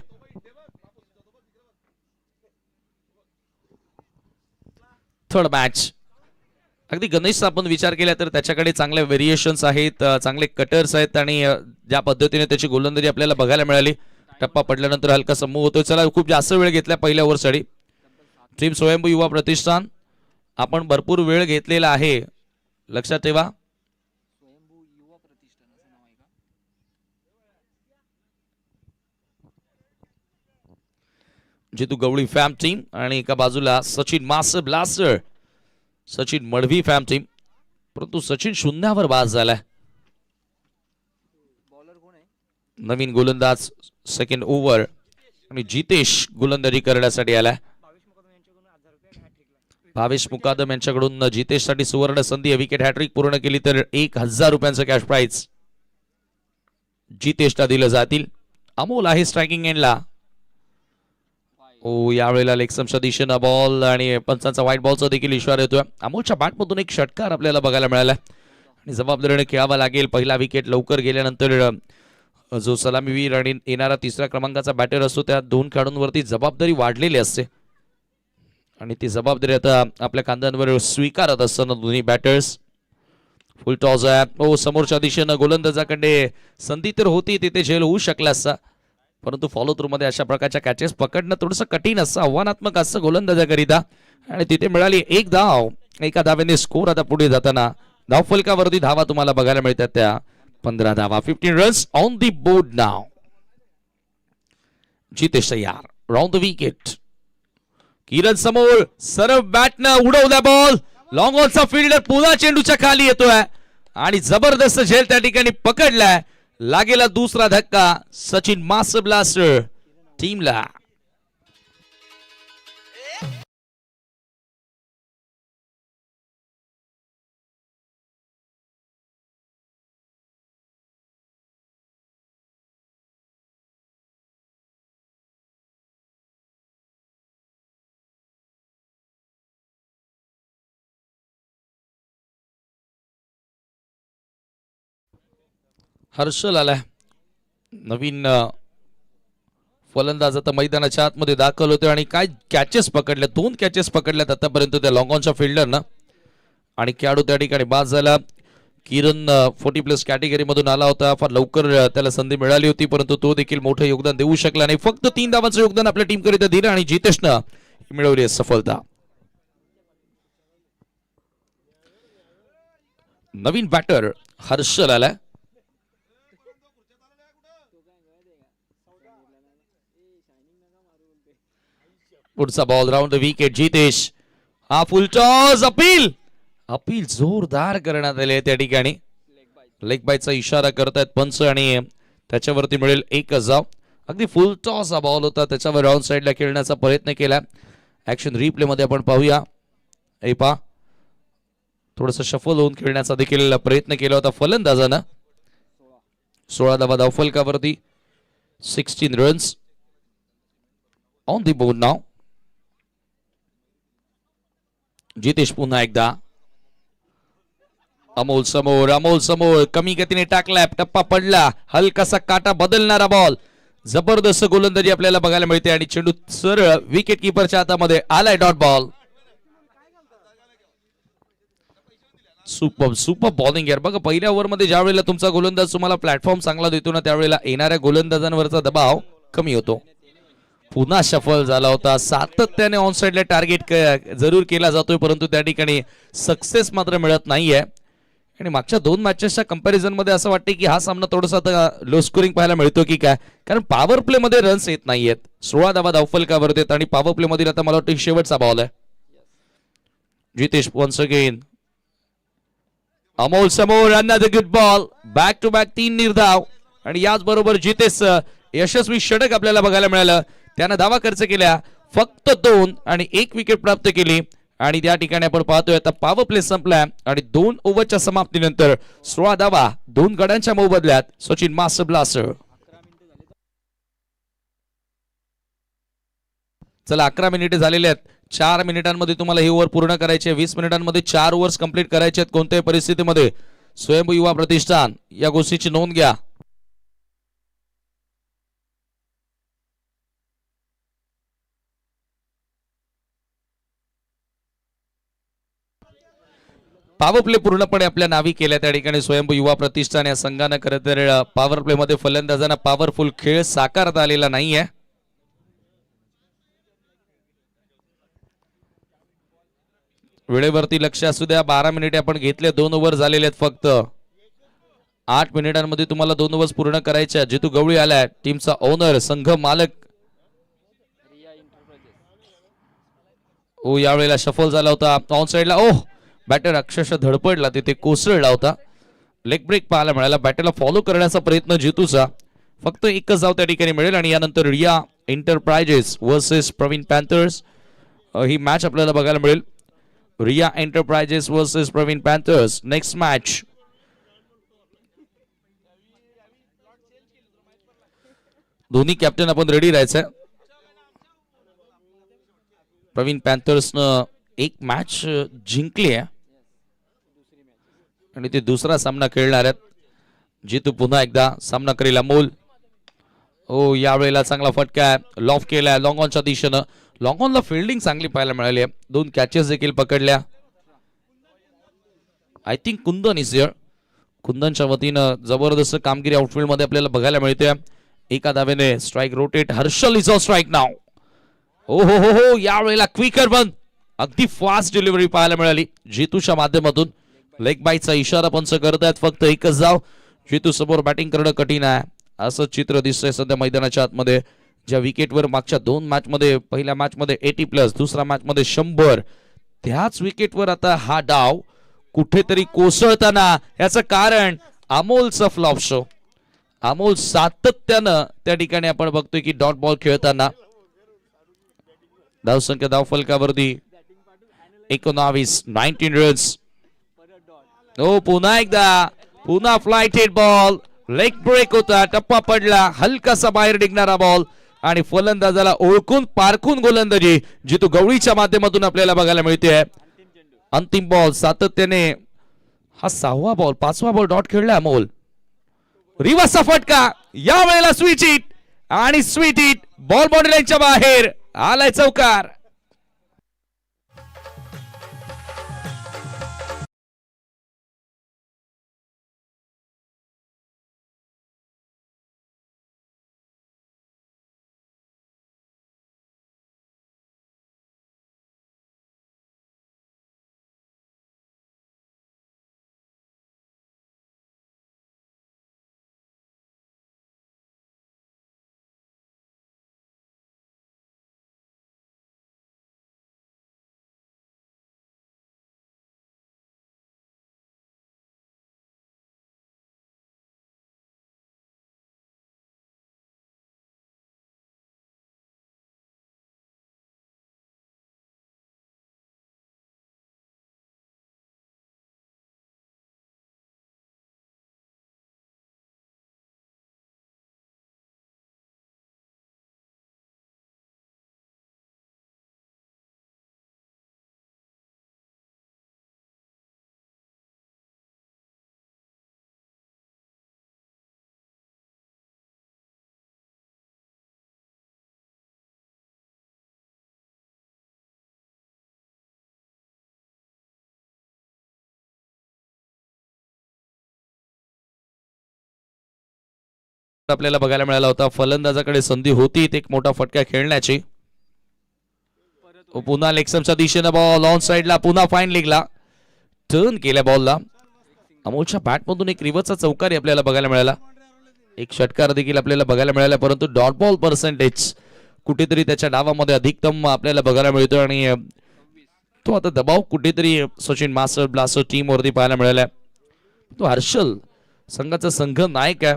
Third match. अगदी गणेशचा आपण विचार केला तर त्याच्याकडे चांगले व्हेरिएशन्स आहेत, चांगले कटर्स आहेत आणि ज्या पद्धतीने त्याची गोलंदाजी आपल्याला बघायला मिळाली. टप्पा पडल्यानंतर हलकासा मूव होतोय. चला खूप जास्त वेळ घेतला पहिल्या ओव्हरसाठी. टीम स्वयंभू युवा प्रतिष्ठान आपण भरपूर वेळ घेतलेला आहे लक्षात ठेवा. जितू गवळी फॅम टीम आणि एका बाजूला Sachin master blaster Sachin Madavi फॅम team. परंतु सचिन शून्यावर बाद झालाय. नवीन गोलंदाज सेकंड ओव्हर आणि जितेश गोलंदाजी करण्यासाठी आलाय. भावेश मुकादम यांच्याकडून जितेश साठी सुवर्ण संधी. विकेट हॅट्रिक पूर्ण केली तर 1000 रुपयांचं कॅश प्राइज जितेशला दिलं जातील. अमोल आहे स्ट्रायकिंग एंडला. ओ यावेळेला लेगसमच्या दिशेनं बॉल आणि पंचांचा व्हाईट बॉलचा देखील इशारा येतोय. अमोलच्या बॅटमधून एक षटकार आपल्याला बघायला मिळाला आणि जबाबदारीने खेळावा लागेल. पहिला विकेट लवकर गेल्यानंतर जो सलामीवीर आणि येणारा 3ऱ्या क्रमांकाचा बॅटर असतो त्या 2 खेळाडूंवरती जबाबदारी वाढलेली असते आणि ती जबाबदारी आता आपल्या खांद्यांवर स्वीकारत असताना दोन्ही बॅटर्स. फुल टॉस आहे. ओ समोरच्या दिशेनं गोलंदाजाकडे संधी तर होती, तिथे झेल होऊ शकला असता परंतु फॉलो थ्रू मध्ये अशा प्रकारच्या कॅचेस पकडणं थोडंसं कठीण असतं, आव्हानात्मक असतं गोलंदाजाकरिता आणि तिथे मिळाली 1 धाव. एका धावेने स्कोर आता पुढे जाताना धावफलकावरती धावा तुम्हाला बघायला मिळतात त्या 15 धावा. 15 रन्स ऑन द बोर्ड नाव. जितेश तयार. Round the wicket. किरण समोर सरळ बॅटनं उडवला बॉल. लॉंग ऑनचा फिल्डर पुन्हा चेंडूच्या खाली येतोय आणि जबरदस्त झेल त्या ठिकाणी पकडलाय. लागेला दुसरा धक्का सचिन मास्टर ब्लास्टर टीमला. हर्षल आलाय. नवीन फलंदाज आता मैदानाच्या आतमध्ये दाखल होते आणि काय कॅचेस पकडल्या. 2 कॅचेस पकडल्यात आतापर्यंत त्या लॉंग ऑनच्या फिल्डरनं आणि खेळाडू त्या ठिकाणी बाद झाला. किरण 40+ कॅटेगरी मधून आला होता. फार लवकर त्याला संधी मिळाली होती परंतु तो देखील मोठं योगदान देऊ शकला नाही. फक्त 3 धावांचं योगदान आपल्या टीम करिता दिलं आणि जितेशनं मिळवली सफलता. नवीन बॅटर हर्षल आलाय. पुढचा बॉल राऊंड विकेट. जितेश हा फुल टॉस. अपील जोरदार करण्यात आले त्या ठिकाणी. लेग बायचा इशारा करतायत पंच आणि त्याच्यावरती मिळेल 1 धाव. अगदी फुल टॉस हा बॉल होता, त्याच्यावर राऊंड साईडला खेळण्याचा प्रयत्न केला. ऍक्शन रिप्ले मध्ये आपण पाहूया. पहा थोडस शफल होऊन खेळण्याचा देखील प्रयत्न केला होता फलंदाजानं. 16 धावा धावफलकावरती. 16 रन्स ऑन दी बोर्ड नाव. जितेश पुन्हा एकदा. अमोल समोर कमी गतीने टाकलाय, टप्पा पडला, हलकासा काटा बदलणारा बॉल. जबरदस्त गोलंदाजी आपल्याला बघायला मिळते आणि चेंडू सरळ विकेट किपरच्या हातामध्ये आलाय. Dot ball. सुपर बॉलिंग यार. बघा पहिल्या ओव्हरमध्ये ज्या वेळेला तुमचा गोलंदाज तुम्हाला प्लॅटफॉर्म चांगला देतो ना, त्यावेळेला येणाऱ्या गोलंदाजांवरचा दबाव कमी होतो. पुन्हा शफल झाला होता. सातत्याने ऑन साइडला टार्गेट जरूर केला जातोय, परंतु त्या ठिकाणी सक्सेस मात्र मिळत नाहीये. आणि मागच्या 2 मॅचेसच्या कंपॅरिझन मध्ये असं वाटतं की हा सामना थोडासा आता लो स्कोरिंग पाहायला मिळतो की काय, कारण पॉवर प्ले मध्ये रन्स येत नाहीयेत. 16 धावा धावफलकावर देत आणि पॉवर प्ले मध्ये आता मला वाटतं शेवटचा बॉल आहे. Jitesh once again. अमोल समोर. Another good ball. Back to back 3 निर्धाव. आणि याच बरोबर जितेश यशस्वी षटक आपल्याला बघायला मिळालं. त्यानं धावा खर्च केल्या फक्त 2 आणि 1 विकेट प्राप्त केली. आणि त्या ठिकाणी आपण पाहतोय आता पॉवर प्ले संपलाय आणि 2 ओव्हरच्या समाप्तीनंतर 16 धावा 2 गड्यांच्या मोबदल्यात सचिन मास्टर ब्लास्टर. चला 11 मिनिटे झालेले आहेत. 4 मिनिटांमध्ये तुम्हाला ही ओव्हर पूर्ण करायची आहे. 20 मिनिटांमध्ये 4 ओव्हर्स कंप्लीट करायचे आहेत. कोणत्याही परिस्थितीमध्ये स्वयंभू युवा प्रतिष्ठान या गोष्टीची नोंद घ्या. पॉवर प्ले पूर्णपणे आपल्या नावी केल्या त्या ठिकाणी स्वयंभू युवा प्रतिष्ठान या संघानं. खरं तर पॉवर प्ले मध्ये फलंदाजांना पॉवरफुल खेळ साकारता आलेला नाहीये. वेळेवरती लक्ष असू द्या. 12 मिनिटे आपण घेतले. 2 ओव्हर झालेले आहेत फक्त. 8 मिनिटांमध्ये तुम्हाला 2 ओव्हर्स पूर्ण करायच्या. जितू गवळी आलाय, टीमचा ओनर, संघ मालक. ओ यावेळेला शफल झाला होता ऑन साइडला. ओह बॅटर अक्षरशः धडपडला, तिथे कोसळला होता. लेग ब्रेक पाहायला मिळाला. बॅटरला फॉलो करण्याचा प्रयत्न जितूचा. फक्त 1 धाव त्या ठिकाणी मिळेल. आणि यानंतर Riya enterprises versus Praveen panthers ही मॅच आपल्याला बघायला मिळेल. Riya enterprises versus Praveen panthers next match. दोन्ही कॅप्टन आपण रेडी राहायचंय. प्रवीण पॅन्थर्सनं 1 मॅच जिंकली आहे आणि ते दुसरा सामना खेळणार आहेत. जितू पुन्हा एकदा सामना करेल. अमोल. ओ यावेळेला चांगला फटका आहे. लॉफ केलाय लॉंग ऑनच्या दिशेनं. लॉंग ऑनला फिल्डिंग चांगली पाहायला मिळाली आहे. 2 कॅचेस देखील पकडल्या. I think Kundan is here. कुंदनच्या वतीनं जबरदस्त कामगिरी आउटफील्ड मध्ये आपल्याला बघायला मिळते. 1 धावेने strike rotate. Harshal is on strike नाव. ओ हो यावेळेला क्विकर बंद. अगदी फास्ट डिलिव्हरी पाहायला मिळाली जितूच्या माध्यमातून. लेग बाईचा इशारा पंच करतायत. फक्त 1 धाव. जितू समोर बॅटिंग करणं कठीण आहे असं चित्र दिसतंय सध्या मैदानाच्या आतमध्ये. ज्या विकेटवर मागच्या 2 मॅच मध्ये, पहिल्या मॅच मध्ये 80+, दुसऱ्या मॅच मध्ये 100, त्याच विकेटवर आता हा डाव कुठेतरी कोसळताना. याचं कारण अमोलचा फ्लॉप शो. अमोल सातत्यानं त्या ठिकाणी आपण बघतोय की डॉट बॉल खेळताना. धावसंख्या धावफलकावरती 19 रन्स. हो पुन्हा एकदा. पुन्हा flight hit ball. Leg break होता, टप्पा पडला, हलकासा बाहेर निघणारा बॉल आणि फलंदाजाला ओळखून पारखून गोलंदाजी जितू गवळीच्या माध्यमातून आपल्याला बघायला मिळते. अंतिम बॉल सातत्याने. हा 6वा बॉल, 5वा बॉल डॉट खेळला अमोल. रिवर्सचा फटका. या वेळेला स्वीट हिट आणि स्वीट हिट. बॉल बॉडी लाईनच्या बाहेर आलाय चौकार. आपल्याला बघायला मिळाला होता. फलंदाजाकडे संधी होती एक मोठा फटका खेळण्याची. पुन्हा लेगसमच्या दिशेनं बॉल ऑन साइडला, पुन्हा फाईन लेगला टर्न केल्या बॉलला. अमोलच्या बॅटमधून एक रिव्हर्सचा चौकारी आपल्याला बघायला मिळाला. एक षटकार देखील आपल्याला बघायला मिळाला, परंतु डॉट बॉल पर्सेंटेज कुठेतरी त्याच्या डावामध्ये अधिकतम आपल्याला बघायला मिळतो आणि तो आता दबाव कुठेतरी सचिन मास्टर ब्लास्टर टीम वरती पाहायला मिळाला. तो हर्षल संघाचा संघ नायक आहे.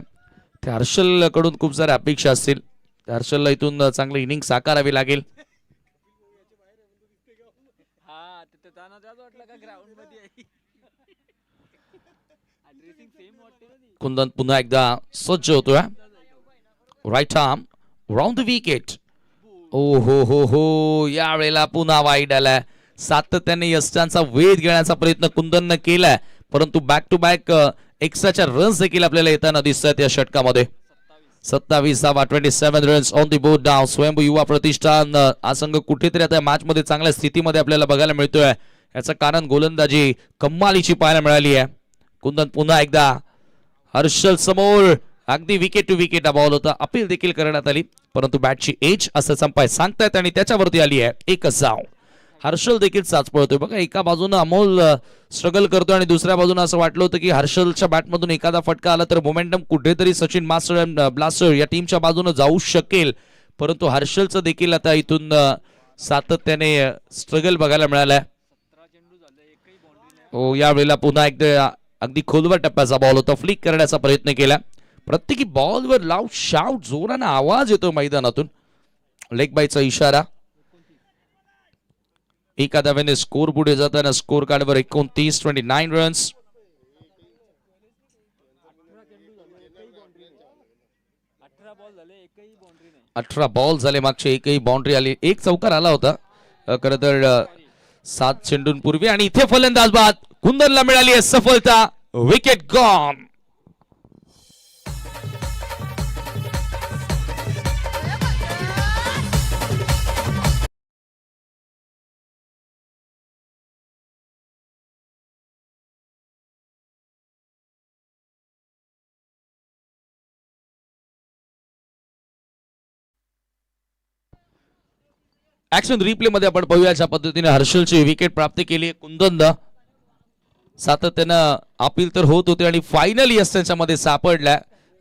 त्या हर्षल कडून खूप साऱ्या अपेक्षा असतील. हर्षलला इथून चांगली इनिंग साकारावी लागेल. कुंदन पुन्हा एकदा सज्ज होतोय. Right arm round the wicket. ओ हो यावेळेला पुन्हा वाईड आलाय. सातत्याने यष्टांचा वेध घेण्याचा प्रयत्न कुंदननं केलाय, परंतु बॅक टू बॅक एक्स्ट्राच्या रन्स देखील आपल्याला येताना दिसत आहेत या षटकामध्ये. 27 धावा, 27 runs on the board down. स्वयंभू युवा प्रतिष्ठान हा संघ कुठेतरी आता मॅच मध्ये चांगल्या स्थितीमध्ये आपल्याला बघायला मिळतोय. याचं कारण गोलंदाजी कमालीची पाहायला मिळाली आहे. कुंदन पुन्हा एकदा हर्षल समोर अगदी विकेट टू विकेट हा बॉल होता. अपील देखील करण्यात आली, परंतु बॅटची एज असं संपाय सांगतायत आणि त्याच्यावरती आली आहे एकच धाव. हर्षल देखील साच पळतोय बघा. एका बाजूनं अमोल स्ट्रगल करतोय आणि दुसऱ्या बाजूनं असं वाटलं होतं की हर्षलच्या बॅटमधून एखादा फटका आला तर मोमेंटम कुठेतरी सचिन मास्टर अँड ब्लास्टर या टीमच्या बाजूनं जाऊ शकेल, परंतु हर्षलचं देखील आता इथून सातत्याने स्ट्रगल बघायला मिळालाय. हो, यावेळेला पुन्हा एकदा अगदी खोलवर टप्प्याचा बॉल होता. फ्लिक करण्याचा प्रयत्न केला. प्रत्येकी बॉलवर लाऊड शाउट जोराने आवाज येतो मैदानातून. लेग बायचा इशारा. एका धावेने स्कोर पुढे जाताना स्कोर कार्डवर 29 रन्स. अठरा बॉल झाले, मागचे एकही बाउंड्री आली. एक चौकार आला होता खरं तर 7 चेंडूंपूर्वी. आणि इथे फलंदाज बाद. कुंदनला मिळाली आहे सफलता. Wicket gone. ऍक्शन रिप्ले मध्ये आपण पाहूया ज्या पद्धतीने हर्षलची विकेट प्राप्त केली. कुंदन सातत्यानं अपील तर होत होते आणि फायनली त्यांच्यामध्ये सापडला.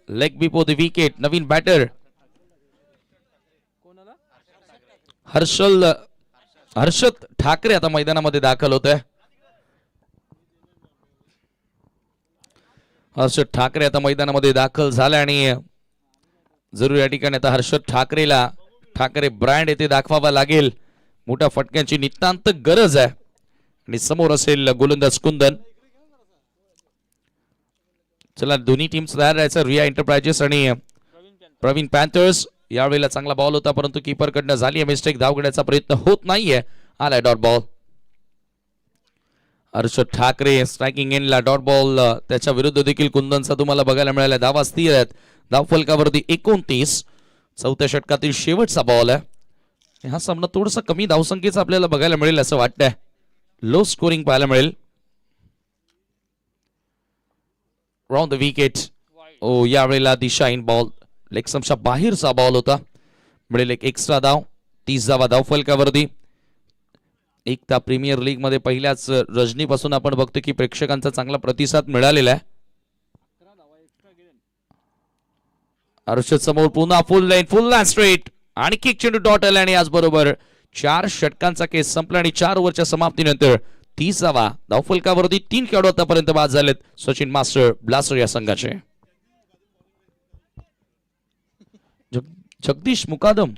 Leg before the wicket. नवीन बॅटर हर्षद ठाकरे आता मैदानामध्ये दाखल होत आहे. हर्षद ठाकरे आता मैदानामध्ये दाखल झाले आणि जरूर या ठिकाणी आता हर्षद ठाकरेला ठाकरे ब्रँड येथे दाखवावा लागेल. मोठ्या फटक्यांची नितांत गरज आहे आणि समोर असेल गोलंदाज कुंदन. चला, दोन्ही टीम्स तयार राहायचं. रिया एंटरप्राइजेस आणि प्रवीण पॅन्थर्स. यावेळेला चांगला बॉल होता, परंतु कीपर कडनं झाली आहे मिस्टेक. धाव घेण्याचा प्रयत्न होत नाहीये. आलाय dot ball. Harshad Thackeray striking एंडला डॉट बॉल. त्याच्या विरुद्ध देखील कुंदनचा तुम्हाला बघायला मिळाला. धावा स्थिर आहेत. धाव फलकावरती 29. चौथ्या षटकातील शेवटचा बॉल आहे. हा सामना थोडासा कमी धावसंख्येचा आपल्याला बघायला मिळेल असं वाटतंय. लो स्कोरिंग पाहायला मिळेल. Round the wicket. ओ, यावेळेला दिशा इन बॉल. लेगसमच्या बाहेरचा बॉल होता. मिळेल एक एक्स्ट्रा धाव. 30 धावा धाव फलकावरती. एकता प्रीमियर लीग मध्ये पहिल्याच रजनीपासून आपण बघतो की प्रेक्षकांचा चांगला प्रतिसाद मिळालेला आहे. हर्षद समोर पुन्हा फुल लाईन स्ट्रेट आणि किक चेंडू डॉट आला आणि आज बरोबर 4 षटकांचा केस संपला आणि 4 ओव्हरच्या समाप्तीनंतर 30 धावा धावफलकावरती 3 खेळाडू आतापर्यंत बाद झालेत सचिन मास्टर ब्लास्टर या संघाचे. जगदीश मुकादम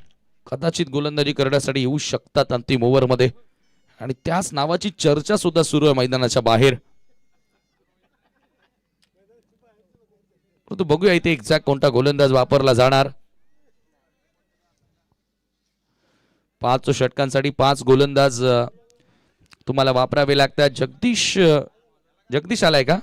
कदाचित गोलंदाजी करण्यासाठी येऊ शकतात अंतिम ओव्हर मध्ये आणि त्याच नावाची चर्चा सुद्धा सुरू आहे मैदानाच्या बाहेर. परंतु बघूया इथे एक्झॅक्ट कोणता गोलंदाज वापरला जाणार. 5 षटकांसाठी 5 गोलंदाज तुम्हाला वापरावे लागतात. जगदीश आलाय का?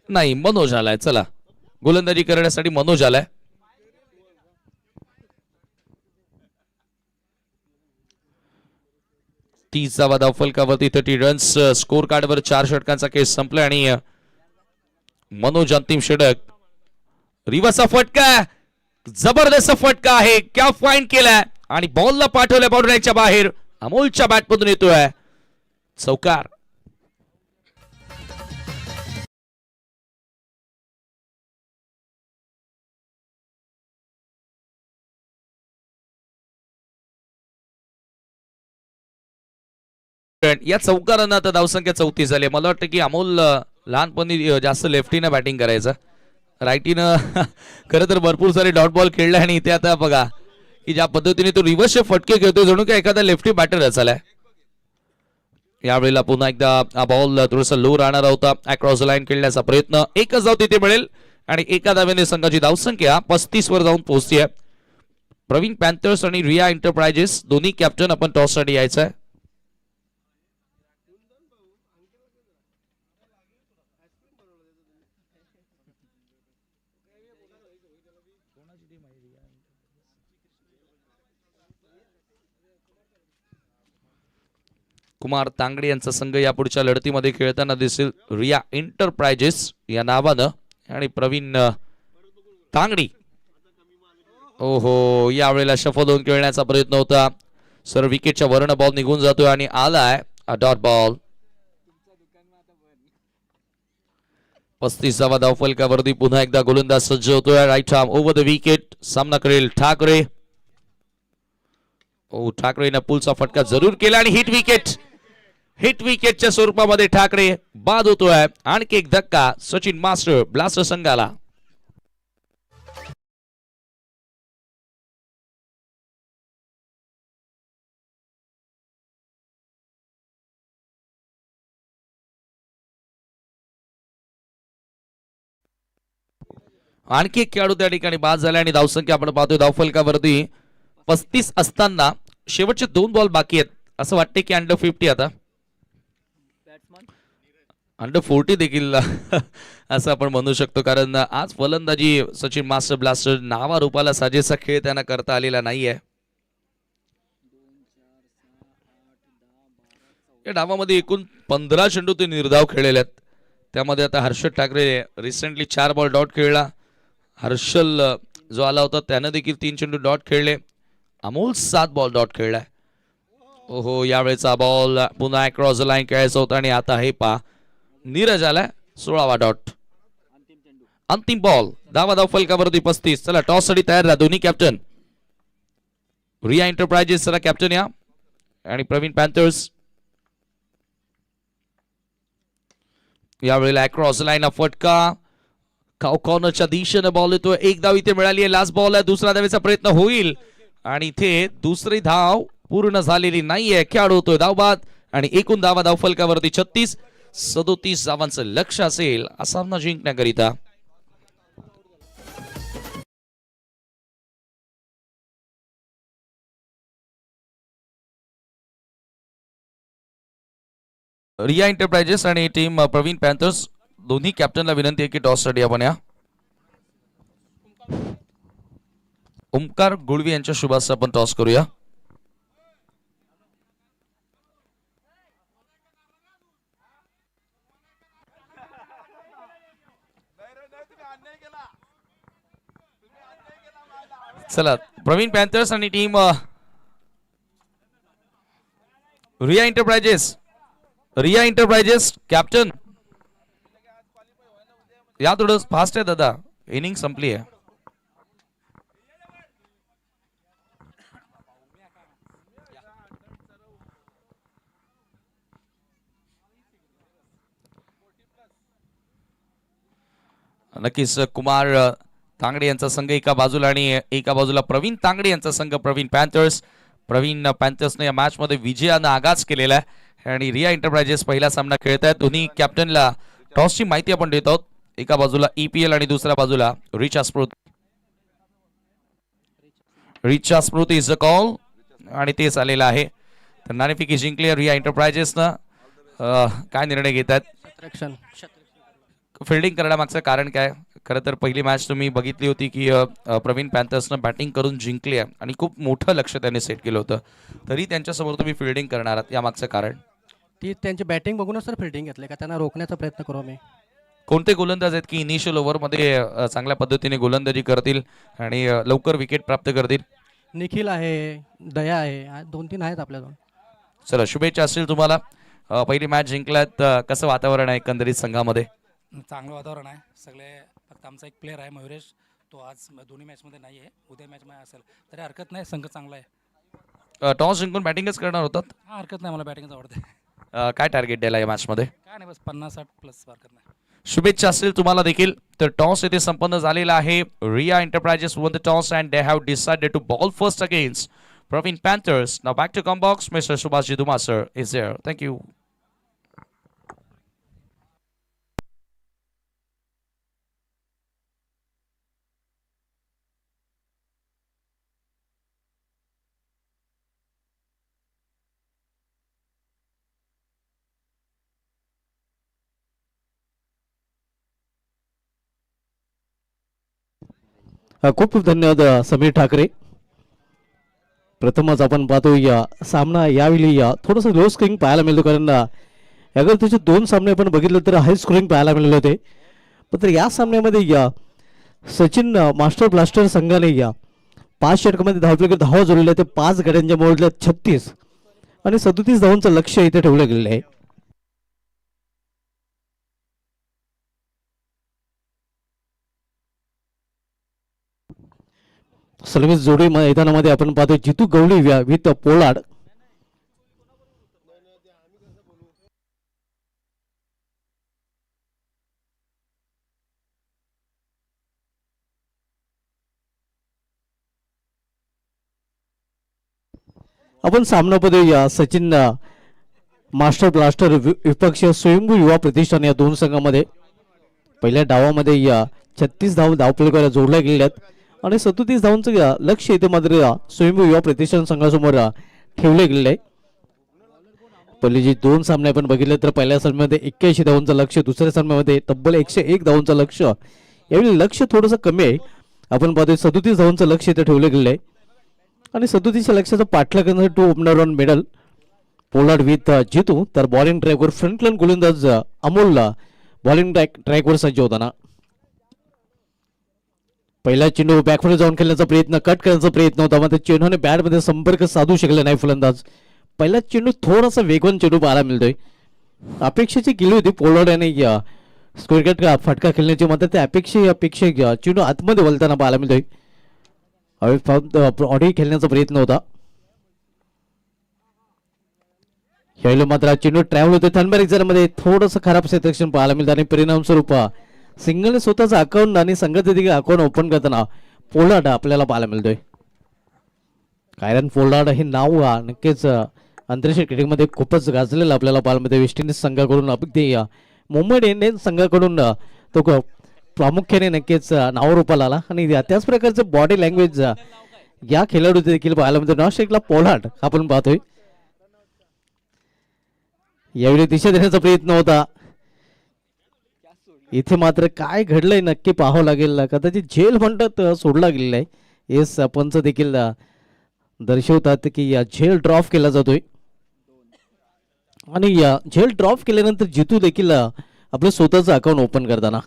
नाही, मनोज आलाय. चला, गोलंदाजी करण्यासाठी मनोज आलाय. 30 धावा धावफलकावरती 30 रन्स. स्कोर कार्डवर 4 षटकांचा खेळ संपला आणि मनोज अंतिम षटक. रिवर्सचा फटका, जबरदस्त फटका आहे, क्या फाईन केलाय आणि बॉलला पाठवल्या बाउंड्रीच्या बाहेर. अमोलच्या बॅटमधून येतोय चौकार. या चौकारांना आता धावसंख्या 34 झाली. मला वाटतं की अमोल लहानपणी जास्त लेफ्टीनं बॅटिंग करायचं, राईटीनं खरं तर भरपूर सारे डॉट बॉल खेळले आणि इथे आता बघा की ज्या पद्धतीने तो रिव्हर्सचे फटके खेळतो जणू काय एखादा लेफ्टी बॅटर असालाय. यावेळेला पुन्हा एकदा हा बॉल थोडासा लो राहणार होता. अक्रॉस लाईन खेळण्याचा प्रयत्न, एकच धाव तिथे मिळेल आणि एका धावेने संघाची धावसंख्या 35 वर जाऊन पोहोचते. प्रवीण पॅन्थर्स आणि रिया एंटरप्राइजेस दोन्ही कॅप्टन आपण टॉस साठी यायचं आहे. कुमार तांगडे यांचा संघ या पुढच्या लढतीमध्ये खेळताना दिसेल रिया एंटरप्राइजेस या नावानं. आणि प्रवीण तांगडी, ओहो, यावेळेला शफल होऊन खेळण्याचा प्रयत्न होता. सर विकेटच्या वरनं बॉल निघून जातोय आणि आलाय डॉट बॉल. 35 धावा धावफलकावरती पुन्हा एकदा गोलंदाज सज्ज होतोय. Right arm over the wicket. सामना करेल ठाकरे. ओ, ठाकरेनं पुलचा फटका जरूर केला आणि हिट विकेट. हिट विकेटच्या स्वरूपामध्ये ठाकरे बाद होतोय. आणखी एक धक्का सचिन मास्टर ब्लास्टर संघाला. आणखी एक खेळाडू त्या ठिकाणी बाद झाला आणि धावसंख्या आपण पाहतोय धावफलकावरती 35 असताना शेवटचे 2 बॉल बाकी आहेत. असं वाटते की अंडर 50 आता अंडर 40 देखील असं आपण म्हणू शकतो, कारण आज फलंदाजी सचिन मास्टर ब्लास्टर नावा रूपाला साजेसा खेळ त्यांना करता आलेला नाहीये. या डावामध्ये एकूण 15 चेंडू ते निर्धाव खेळलेले आहेत. त्यामध्ये आता Harshad Thackeray recently 4 ball dot खेळला. हर्षल जो आला होता त्यानं देखील 3 चेंडू डॉट खेळले. अमोल 7 बॉल डॉट खेळलाय. ओहो, यावेळेचा बॉल पुन्हा अक्रॉस लाईन खेळायचा होता आणि आता हे पा नीरज आलाय 16वा डॉट. अंतिम बॉल. धावा धावफलकावरती 35. चला टॉस साठी तयार राहा दोन्ही कॅप्टन. रिया एंटरप्राइजेस चला कॅप्टन या आणि प्रवीण पॅन्थर्स. यावेळेला अक्रॉस लाईन फटका, कॉर्नरच्या दिशेने बॉल येतोय. एक धाव इथे मिळाली आहे. लास्ट बॉल आहे. दुसरा धावेचा प्रयत्न होईल आणि इथे दुसरी धाव पूर्ण झालेली नाहीये. खेळाडू होतोय धावबाद आणि एकूण धावा धावफलकावरती 36. 37 धावांचं लक्ष असेल हा सामना जिंकण्याकरिता. रिया एंटरप्राइजेस आणि टीम प्रवीण पॅन्थर्स दोन्ही कॅप्टनला विनंती आहे की टॉस साठी आपण या. ओमकार गुळवी यांच्या शुभास आपण टॉस करूया. चला प्रवीण पॅन्थर्स आणि टीम रिया एंटरप्राइजेस कॅप्टन या थोडं फास्ट आहे दादा, इनिंग संपली आहे. नक्कीच कुमार तांगडे यांचा संघ एका बाजूला आणि एका बाजूला प्रवीण तांगडे यांचा संघ प्रवीण पॅन्थर्स. प्रवीण पॅन्थर्सने या मॅच मध्ये विजयानं आगाज केलेला आहे आणि रिया एंटरप्राइजेस पहिला सामना खेळत आहेत. दोन्ही कॅप्टनला टॉसची माहिती आपण देत आहोत. एका बाजूला EPL आणि दुसऱ्या बाजूला रिचा स्मृती इज अ कॉल आणि तेच आलेलं आहे. तर नाणेफेकी जिंकली रिया एंटरप्राइजेसनं. काय निर्णय घेतात? फिल्डिंग करण्यामागचं कारण काय? खरं तर पहिली मॅच तुम्ही बघितली होती की प्रवीण पॅन्थर्सनं बॅटिंग करून जिंकली आहे आणि खूप मोठं लक्ष त्यांनी सेट केलं होतं, तरी त्यांच्यासमोर तुम्ही फिल्डिंग करणार आहात, यामागचं कारण ती त्यांची बॅटिंग बघूनच तर फिल्डिंग घेतले का त्यांना रोखण्याचा प्रयत्न करू आम्ही. कोणते गोलंदाज आहेत की इनिशियल ओव्हरमध्ये चांगल्या पद्धतीने गोलंदाजी करतील आणि लवकर विकेट प्राप्त करतील? निखिल आहे, दया आहे, 2-3 आहेत आपल्याजवळ. चला, शुभेच्छा असतील तुम्हाला. पहिली मॅच जिंकल्यात, कसं वातावरण आहे एकंदरीत संघामध्ये? चांगलं वातावरण आहे. सगळे फक्त आमचा एक प्लेअर आहे मयुरेश, तो आज दोन्ही मॅचमध्ये नाही आहे, उद्या मॅचमध्ये असेल तरी हरकत नाही, संघ चांगला आहे. टॉस जिंकून बॅटिंगच करणार होतात. हां, हरकत नाही, मला बॅटिंगच आवडते. काय टार्गेट द्यायला या मॅचमध्ये? काय नाही, बस 50-60 प्लस हरकत नाही. शुभेच्छा असतील तुम्हाला देखील. तर टॉस येथे संपन्न झालेला आहे. Riya enterprises won the toss and they have decided to ball first against Praveen Panthers. Now back to come box, Mr. Subhash Jiduma sir is there. Thank you. खूप खूप धन्यवाद समीर ठाकरे. प्रथमच आपण पाहतो या सामना यावेळी थोडंसं लो स्कोरिंग पाहायला मिळतो, कारण अगर त्याचे 2 सामने आपण बघितले तर हाय स्कोरिंग पाहायला मिळाले होते. पण तर या सामन्यामध्ये सचिन मास्टर ब्लास्टर संघाने 5 षटकामध्ये धावा जोडलेल्या ते 5 गड्यांच्या मोडल्या 36 आणि 37 धावांचं लक्ष इथे ठेवलं गेलेलं आहे. सलमीच जोडी मैदानामध्ये आपण पाहतो जितू गवळी विथ पोलार्ड. आपण सामना पाहतो सचिन मास्टर ब्लास्टर विपक्ष स्वयंभू युवा प्रतिष्ठान या 2 संघामध्ये. पहिल्या डावामध्ये 36 धावफलकाला जोडल्या गेलेल्या आहेत आणि 37 धावांचं लक्ष इथे मात्र स्वयंभू युवा प्रतिष्ठान संघासमोर ठेवले गेलेलं आहे. पहिले जे 2 सामने आपण बघितले तर पहिल्या सामन्यामध्ये 81 धावांचं लक्ष, दुसऱ्या सामन्यामध्ये तब्बल 101 धावांचं लक्ष. यावेळी लक्ष थोडंसं कमी आहे. आपण पाहतोय 37 धावांचं लक्ष इथे ठेवलं गेलेलं आहे आणि 37 लक्षाचा पाठलाग करण्यासाठी 2 opener on middle Pollard with Jitu, तर बॉलिंग ट्रॅकवर फ्रंटलाईन गोलंदाज अमोल बॉलिंग ट्रॅकवर सज्ज होताना. पहिला चेंडू बॅकफुट जाऊन खेळण्याचा प्रयत्न, कट करण्याचा प्रयत्न होता, मात्र चेंडूने बॅटमध्ये संपर्क साधू शकले नाही फलंदाज. पहिला चेंडू थोडासा वेगवान चेंडू पाहायला मिळतोय. अपेक्षेची केली होती पोलार्ड याने स्क्वेअर कट फटका खेळण्याची, मात्र त्या अपेक्षा चेंडू आतमध्ये वळताना पाहायला मिळतोय. ऑडी खेळण्याचा प्रयत्न होता. यावेळी मात्र चेंडू ट्रॅव्हल होते थर्नबॅक मध्ये थोडंसं खराब क्षेत्ररक्षण पाहायला मिळतं आणि परिणाम स्वरूप सिंगलने स्वतःचा अकाउंट आणि संघाचे देखील अकाउंट ओपन करताना पोलार्ड आपल्याला पाहायला मिळतोय. कायरन पोलार्ड हे नाव नक्कीच आंतरराष्ट्रीय क्रिकेटमध्ये खूपच गाजलेलं आपल्याला पाहायला मिळतं. वेस्ट इंडिज संघाकडून अगदी मुंबई इंडियन्स संघाकडून तो प्रामुख्याने नक्कीच नावरूपाला आला आणि त्याच प्रकारचं बॉडी लँग्वेज या खेळाडू देखील पाहायला मिळतो. नाशिकला पोलार्ड आपण पाहतोय. यावेळी दिशा देण्याचा प्रयत्न होता. इथे मात्र काय घडलंय नक्की पाहावं लागेल. कदाचित झेल म्हणतात सोडला गेलेला आहे. येस, पंच देखील दर्शवतात की झेल ड्रॉप केला जातोय आणि झेल ड्रॉप केल्यानंतर जितू देखील आपलं स्वतःचं अकाउंट ओपन करताना.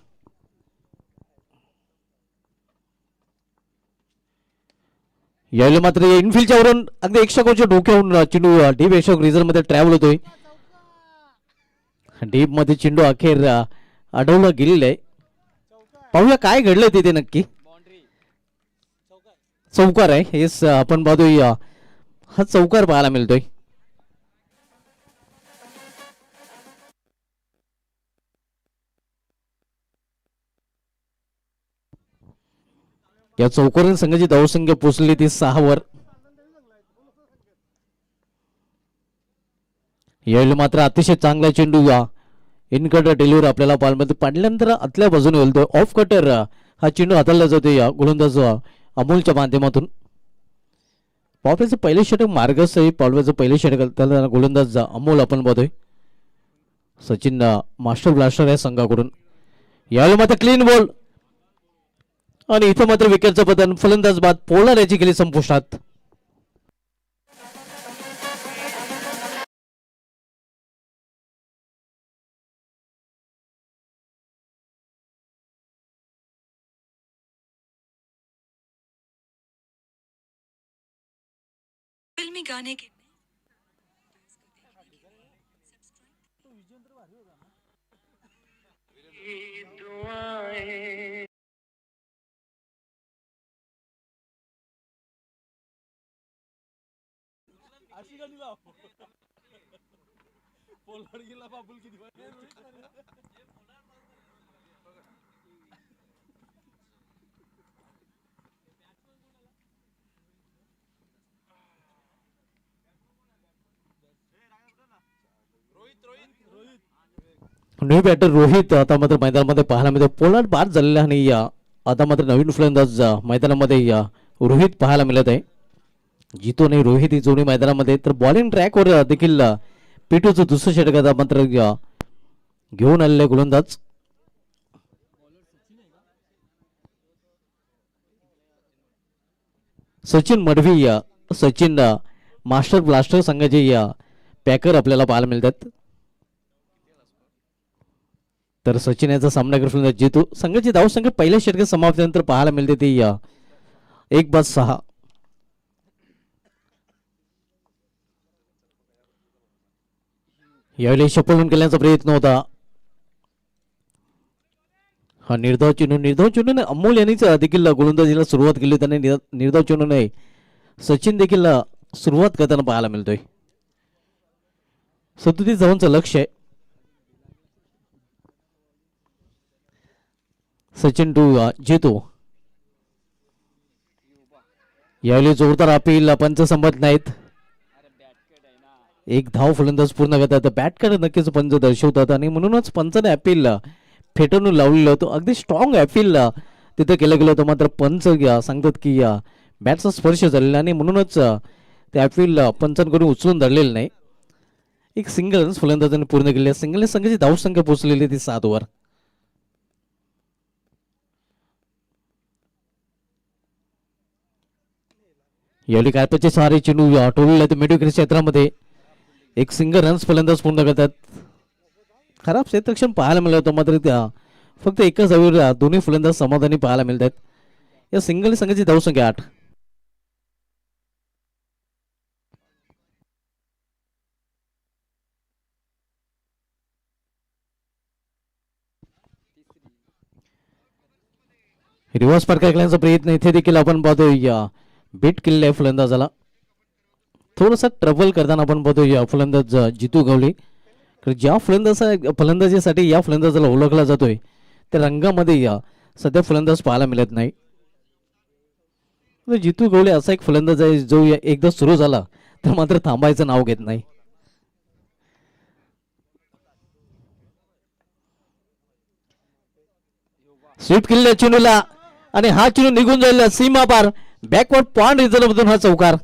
यावेळी मात्र इनफिल्डच्या वरून अगदी 100 कोच्या डोक्यावरून चेंडू डीप यशोक रिझर्व मध्ये ट्रॅव्हल होतोय. डीप मध्ये चेंडू अखेर अडवला गेलेला आहे. पाहूया काय घडलंय तिथे नक्की. चौकार आहे. हेच आपण पाहतोय हा चौकार पाहायला मिळतोय. या चौकाराने संघाची धावसंख्या पोहोचली ती 6 वर. यावेळी मात्र अतिशय चांगला चेंडू इनकटर डिलिव्हर आपल्याला पाहायला पाडल्यानंतर आतल्या बाजूने बोलतोय ऑफ कटर हा चेंडू हाताळला जातो या गोलंदाज अमोलच्या माध्यमातून. पॉपल्याचं पहिले षटक मार्गस आहे. पॉपल्याचं पहिले षटक त्याला गोलंदाज अमोल आपण पाहतोय. सचिन मास्टर ब्लास्टर या संघाकडून. यावेळी मात्र क्लीन बॉल आणि इथं मात्र विकेटचं पतन, फलंदाज बाद पोलार्ड याची गेली संपुष्टात. फिल्मी गाने के न्यू बॅटर रोहित आता मात्र मैदानामध्ये पाहायला मिळतो. पोलार्ड बाद झालेला आणि आता मात्र नवीन फलंदाज मैदानामध्ये रोहित पाहायला मिळत आहे. जितो आणि रोहित ही जोडी मैदानामध्ये, तर बॉलिंग ट्रॅकवर देखील पिटूचं दुसरं षटक आता मात्र घेऊन आलेले गोलंदाज. सचिन मडवी सचिन मास्टर ब्लास्टर संघाचे पॅकर आपल्याला पाहायला मिळतात. तर सचिन याचा सामना करत जितू संघाची धावसंख्या पहिल्या षटकात समाप्तीनंतर पाहायला मिळते ती 1/6. यावेळी शपल केल्याचा प्रयत्न होता. हा निर्धाव चेंडूने अमोल यांनीच देखील गोलंदाजीला सुरुवात केली. त्याने निर्धाव चेंडूने सचिन देखील सुरुवात करताना पाहायला मिळतोय. 37 धावांचं लक्ष आहे. सचिन टू जितो. यावेळी जोरदार अपील, पंच संमत नाहीत. एक धाव फलंदाज पूर्ण करतात. बॅटकडे नक्कीच पंच दर्शवतात आणि म्हणूनच पंचाने अपील फेटाळून लावलेलं होतं. अगदी स्ट्रॉंग अपील तिथं केलं गेलं होतं. मात्र पंच सांगतात की बॅटचा स्पर्श झालेला आणि म्हणूनच ते अपील पंचांकडून उचलून धरलेलं नाही. एक सिंगल रन्स फलंदाजांनी पूर्ण केले. सिंगल संघाची धावसंख्या पोहोचलेली ती 7 वर. यावेळी कार्पेटचे सहारे चेंडू टोलले ते मिडविकेट क्षेत्रामध्ये. एक सिंगल रन्स फलंदाज पूर्ण करतात. खराब क्षेत्ररक्षण पाहायला मिळत होतं, मात्र त्या फक्त एकाच धावेवर दोन्ही फलंदाज समाधानी पाहायला मिळतात. या सिंगल संघाची धावसंख्या 8. रिव्हर्स फटका खेळण्याचा प्रयत्न इथे देखील आपण पाहतोय. बीट केलेला आहे फलंदाजाला. थोडासा ट्रबल करताना आपण पाहतोय फलंदाज जितू गवळी. ज्या फलंदाजीसाठी या फलंदाजाला ओळखला जातोय त्या रंगामध्ये सध्या फलंदाज पाहायला मिळत नाही. जितू गवळी असा एक फलंदाज आहे जो एकदा सुरू झाला तर मात्र थांबायचं नाव घेत नाही. स्वीप केलेल्या चेंडूला आणि हा चेंडू निघून जाईल सीमा पार. बॅकवर्ड पॉइंट रिझल्ट मधून हा चौकार.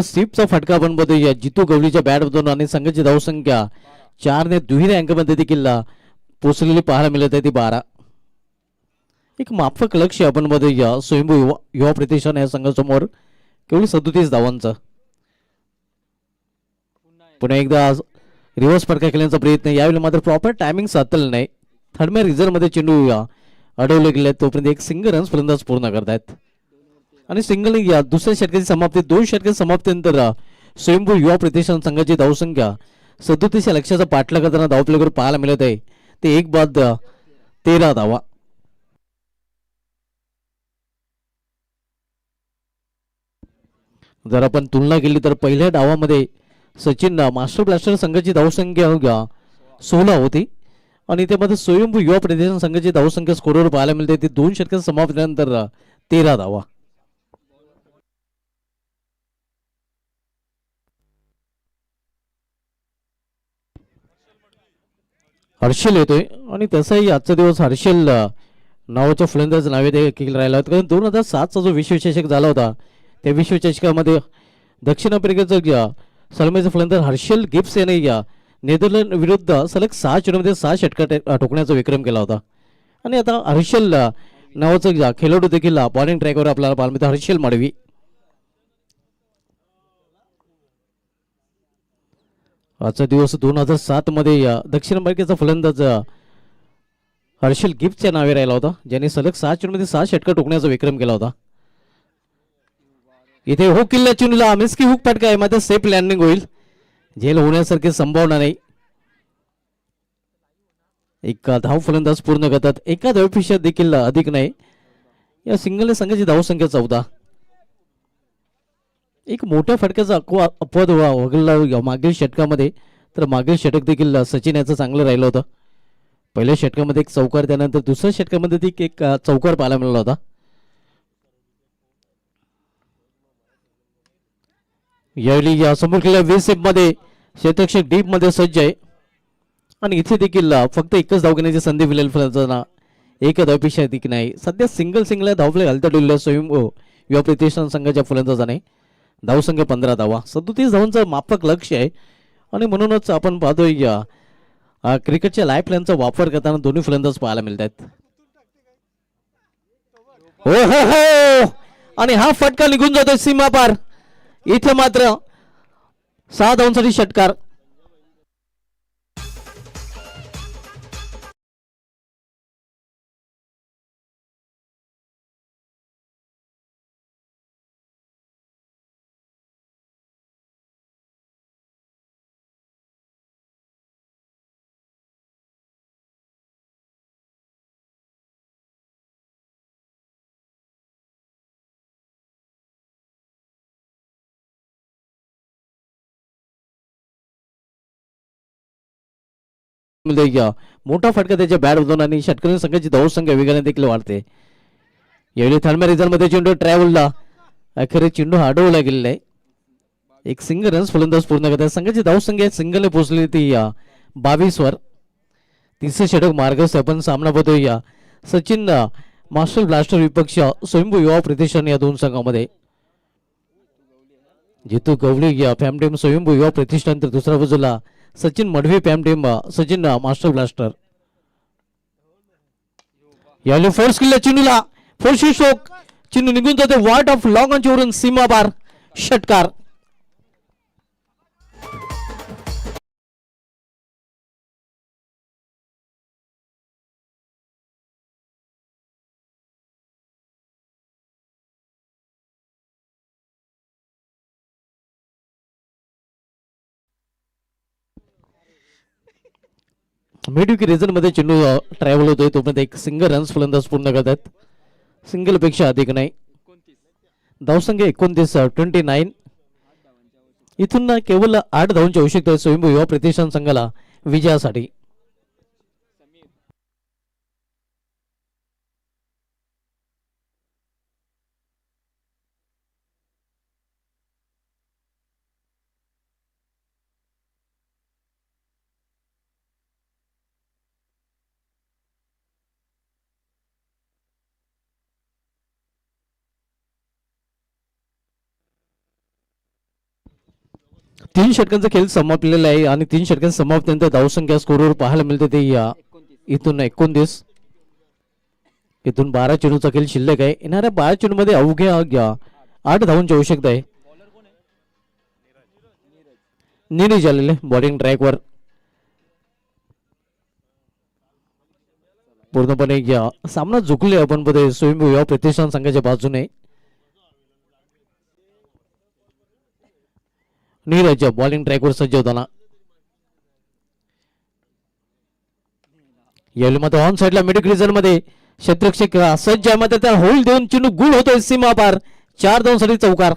स्वीपचा फटका आपण बघतोय जितू गवळीच्या बॅटमधून आणि संघाची धावसंख्या 4 ने दुहेरी अंकामध्ये देखील पोचलेली पाहायला मिळत आहे ती 12. एक माफक लक्ष आपण बघतोय स्वयंभू युवा प्रतिष्ठान या संघासमोर केवळ 37 धावांचा. पुन्हा एकदा रिव्हर्स फटका खेळण्याचा प्रयत्न. यावेळी मात्र प्रॉपर टायमिंग साधलेलं नाही. थर्ड रिझर्व मध्ये चेंडू अडवले गेले. तोपर्यंत एक सिंगल रन्स फलंदाज पूर्ण करतायत आणि सिंगल दुसऱ्या षटकाची समाप्ती 2 षटकाची समाप्तीनंतर स्वयंभू युवा प्रतिष्ठान संघाची धावसंख्या 37 या लक्ष्याचा पाठलाग करताना धावपलेवर पाहायला मिळत आहे. ते 1/13 धावा. जर आपण तुलना केली तर पहिल्या डावामध्ये सचिन मास्टर ब्लास्टर संघाची धावसंख्या 16 होती आणि त्यामध्ये स्वयंभू युवा प्रतिष्ठान संघाची धावसंख्या स्कोरवर पाहायला मिळते ती 2 षटकाच्या समाप्तीनंतर 13 धावा. हर्षल येतोय आणि तसाही आजचा दिवस हर्षल नावाच्या फलंदाज नावे देखील राहिला होता. कारण 2007चा जो विश्वचषक झाला होता त्या विश्वचषकामध्ये दक्षिण आफ्रिकेचा सलामीचा फलंदाज हर्षल गिब्स याने नेदरलँड विरुद्ध सलग 6 चेंडूमध्ये 6 षटकार ठोकण्याचा विक्रम केला होता. आणि आता हर्षल नावाचा खेळाडू देखील बॉलिंग ट्रॅकवर आपल्याला पाहायला मिळतो, हर्षल माडवी. आजचा दिवस 2007 मध्ये दक्षिण आफ्रिकेचा फलंदाज हर्षल गिब्सच्या नावे राहिला होता, ज्याने सलग 6 चेंडूमध्ये 6 षटकार ठोकण्याचा विक्रम केला होता. इथे हुक किल्ल्या चेंडूला मिस्की हुक फटका आहे, मात्र सेफ लँडिंग होईल, झेल होण्यासारखी संभावना नाही. एक धाव फलंदाज पूर्ण करतात, एका धावपेक्षा देखील अधिक नाही. या सिंगल संघाची धावसंख्या 14. एक मोठ्या फटक्याचा अपवाद वगळला मागील षटकामध्ये, तर मागील षटक देखील सचिन याचं चांगलं राहिलं होतं. पहिल्या षटकामध्ये एक चौकार, त्यानंतर दुसऱ्या षटकामध्ये ती एक चौकार पाहायला मिळाला होता. यावेळी या समोर केलेल्या 20 मध्ये क्षेत्ररक्षक डीप मध्ये सज्ज आहे आणि इथे देखील फक्त एकच धाव घेण्याची संधी मिळेल फलंदाजांना, एक धावपेक्षा अधिक नाही. सध्या सिंगल धावफलक हलता डुलल्या स्वयंभू युवा प्रतिष्ठान संघाच्या फलंदाजाने. धावसंख्या 15 धावा, 37 धावांचं माफक लक्ष आहे. आणि म्हणूनच आपण पाहतोय क्रिकेटच्या लाईफ लाईनचा वापर करताना दोन्ही फलंदाज पाहायला मिळतात. हो हो हो, आणि हा फटका निघून जातोय सीमा पार. इथे मात्र 6 धावांसाठी षटकार. मोठा फटका त्याच्या बॅट बदलून आणि षटकरी संघाची धावसंख्या वेगाने देखील वाढते. यावेळी थर्ड रिझल्ट मध्ये चेंडू ट्रॅव्हलला अखेर चेंडू अडवला गेलेला आहे. एक सिंगल रन्स फलंदाज पूर्ण करतात. संघाची धावसंख्या सिंगलने पोहोचली ती 22 वर. तिसरे षटक मार्गस्थ आपण सामना पाहतोय सचिन मास्टर ब्लास्टर विपक्ष स्वयंभू युवा प्रतिष्ठान या दोन संघामध्ये. जितू गवळी फॅम टीम स्वयंभू युवा प्रतिष्ठान, तर दुसऱ्या बाजूला Sachin Madavi फॅम team Sachin master blaster. यावेळी फोर्स केलेल्या चेंडूला फोर्स शोक, चेंडू निघून जाते वाट ऑफ लॉंग ऑनवरून सीमा बार, षटकार. मिड रिझन मध्ये चेंडू ट्रॅव्हल होतोय, तोपर्यंत एक सिंगल रन्स फलंदाज पूर्ण करतात. सिंगल पेक्षा अधिक नाही. धावसंख्या 29. इथून केवळ 8 धावांची आवश्यकता आहे स्वयंभू युवा प्रतिष्ठान संघाला विजयासाठी. तीन षटकांचा खेळ समापलेला आहे आणि 3 षटकांच्या समाप्तीनंतर धावसंख्या स्कोरवर पाहायला मिळते ते इथून 29. इथून 12 चेंडूचा खेळ शिल्लक आहे. येणाऱ्या 12 चेंडू मध्ये अवघ्या 8 धावांची आवश्यकता आहे. नीरज आलेले बॉलिंग ट्रॅकवर. पूर्णपणे सामना झुकले आपण मध्ये स्वयंभू युवा प्रतिष्ठान संघाच्या बाजूने. नीरज बॉलिंग ट्रॅकवर सज्ज होताना. यावेळी मात्र ऑन साइडला मिड रिझन मध्ये क्षेत्ररक्षक सज्ज आहे, मात्र त्या होल देऊन चेंडू गुल होतोय सीमा पार. 4 धावांसाठी चौकार.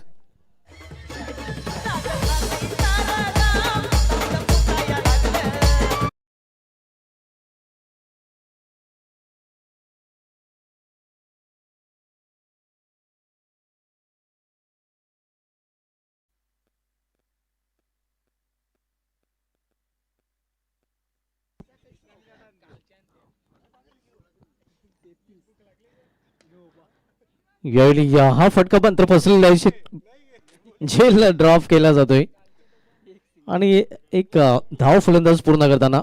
यावेळी हा फटका पण तर फसलेला आहे. झेल ड्रॉप केला जातोय आणि एक धाव फलंदाज पूर्ण करताना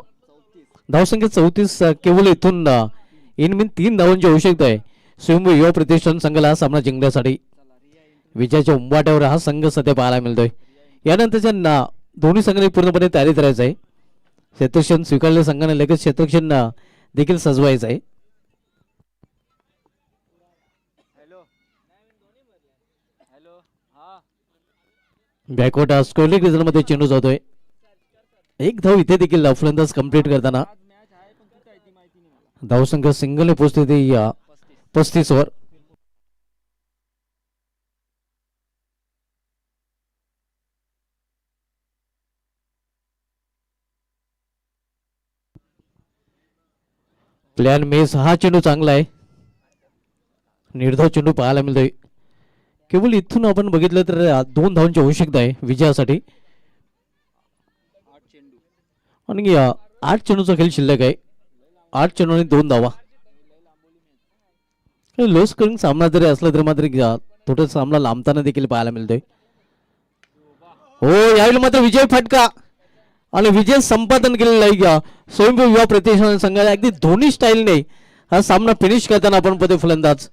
धावसंख्या 34. केवळ इथून इनमिन 3 धावांची आवश्यकता आहे स्वयंभू युवा प्रतिष्ठान संघाला हा सामना जिंकण्यासाठी. विजयाच्या उंबाट्यावर हा संघ सध्या पाहायला मिळतोय. यानंतरच्या दोन्ही संघांनी पूर्णपणे तयारी करायचं आहे. क्षेत्रक्षण स्वीकारलेल्या संघाने लगेच क्षेत्रक्षण देखील सजवायचं आहे. बॅकवर्ड स्कोरलिंग रिझल्ट मध्ये चेंडू जातोय. एक धाव इथे देखील फलंदाज कंप्लीट करताना धावसंख्या सिंगलने पोहोचते ती 35 वर. प्लॅन मेस हा चेंडू चांगला आहे. निर्धाव चेंडू पाहायला मिळतोय. केवळ इथून आपण बघितलं तर 2 धावांची आवश्यकता आहे विजयासाठी आणि 8 चेंडूचा खेळ शिल्लक आहे. 8 चेंडू आणि 2 धावा. लो स्कोरिंग सामना जरी असला तरी मात्र थोडा सामना लांबताना देखील पाहायला मिळतोय. हो यावेळी मात्र विजय फटका आणि विजय संपादन केलेला आहे स्वयंभू युवा प्रतिष्ठान संघाने. अगदी दोन्ही स्टाईलने हा सामना फिनिश करताना आपण पदे फलंदाज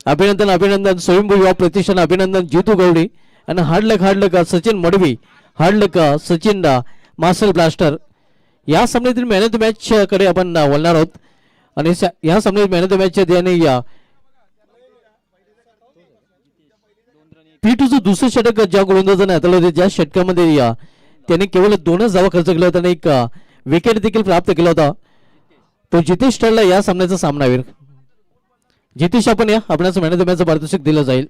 अभिनंदन अभिनंदन स्वयंभू युवा प्रतिष्ठान अभिनंदन जितू गवडी आणि हार्डलक सचिन मडवी हार्डलक सचिन मार्शल ब्लास्टर. या सामन्यातील मॅन ऑफ द मॅच कडे आपण वळणार आहोत आणि या सामन्यात मॅन ऑफ द मॅच त्याने P2चं दुसरं षटक ज्या गोलंदाजाने हाताळलं होते ज्या षटकामध्ये त्याने केवळ 2च धावा खर्च केला होता आणि एक विकेट देखील प्राप्त केला होता तो जितेश ठरला या सामन्याचा सामनावीर. जितेश आपण या आपल्याला मॅन ऑफ द मॅचचं पारितोषिक दिलं जाईल.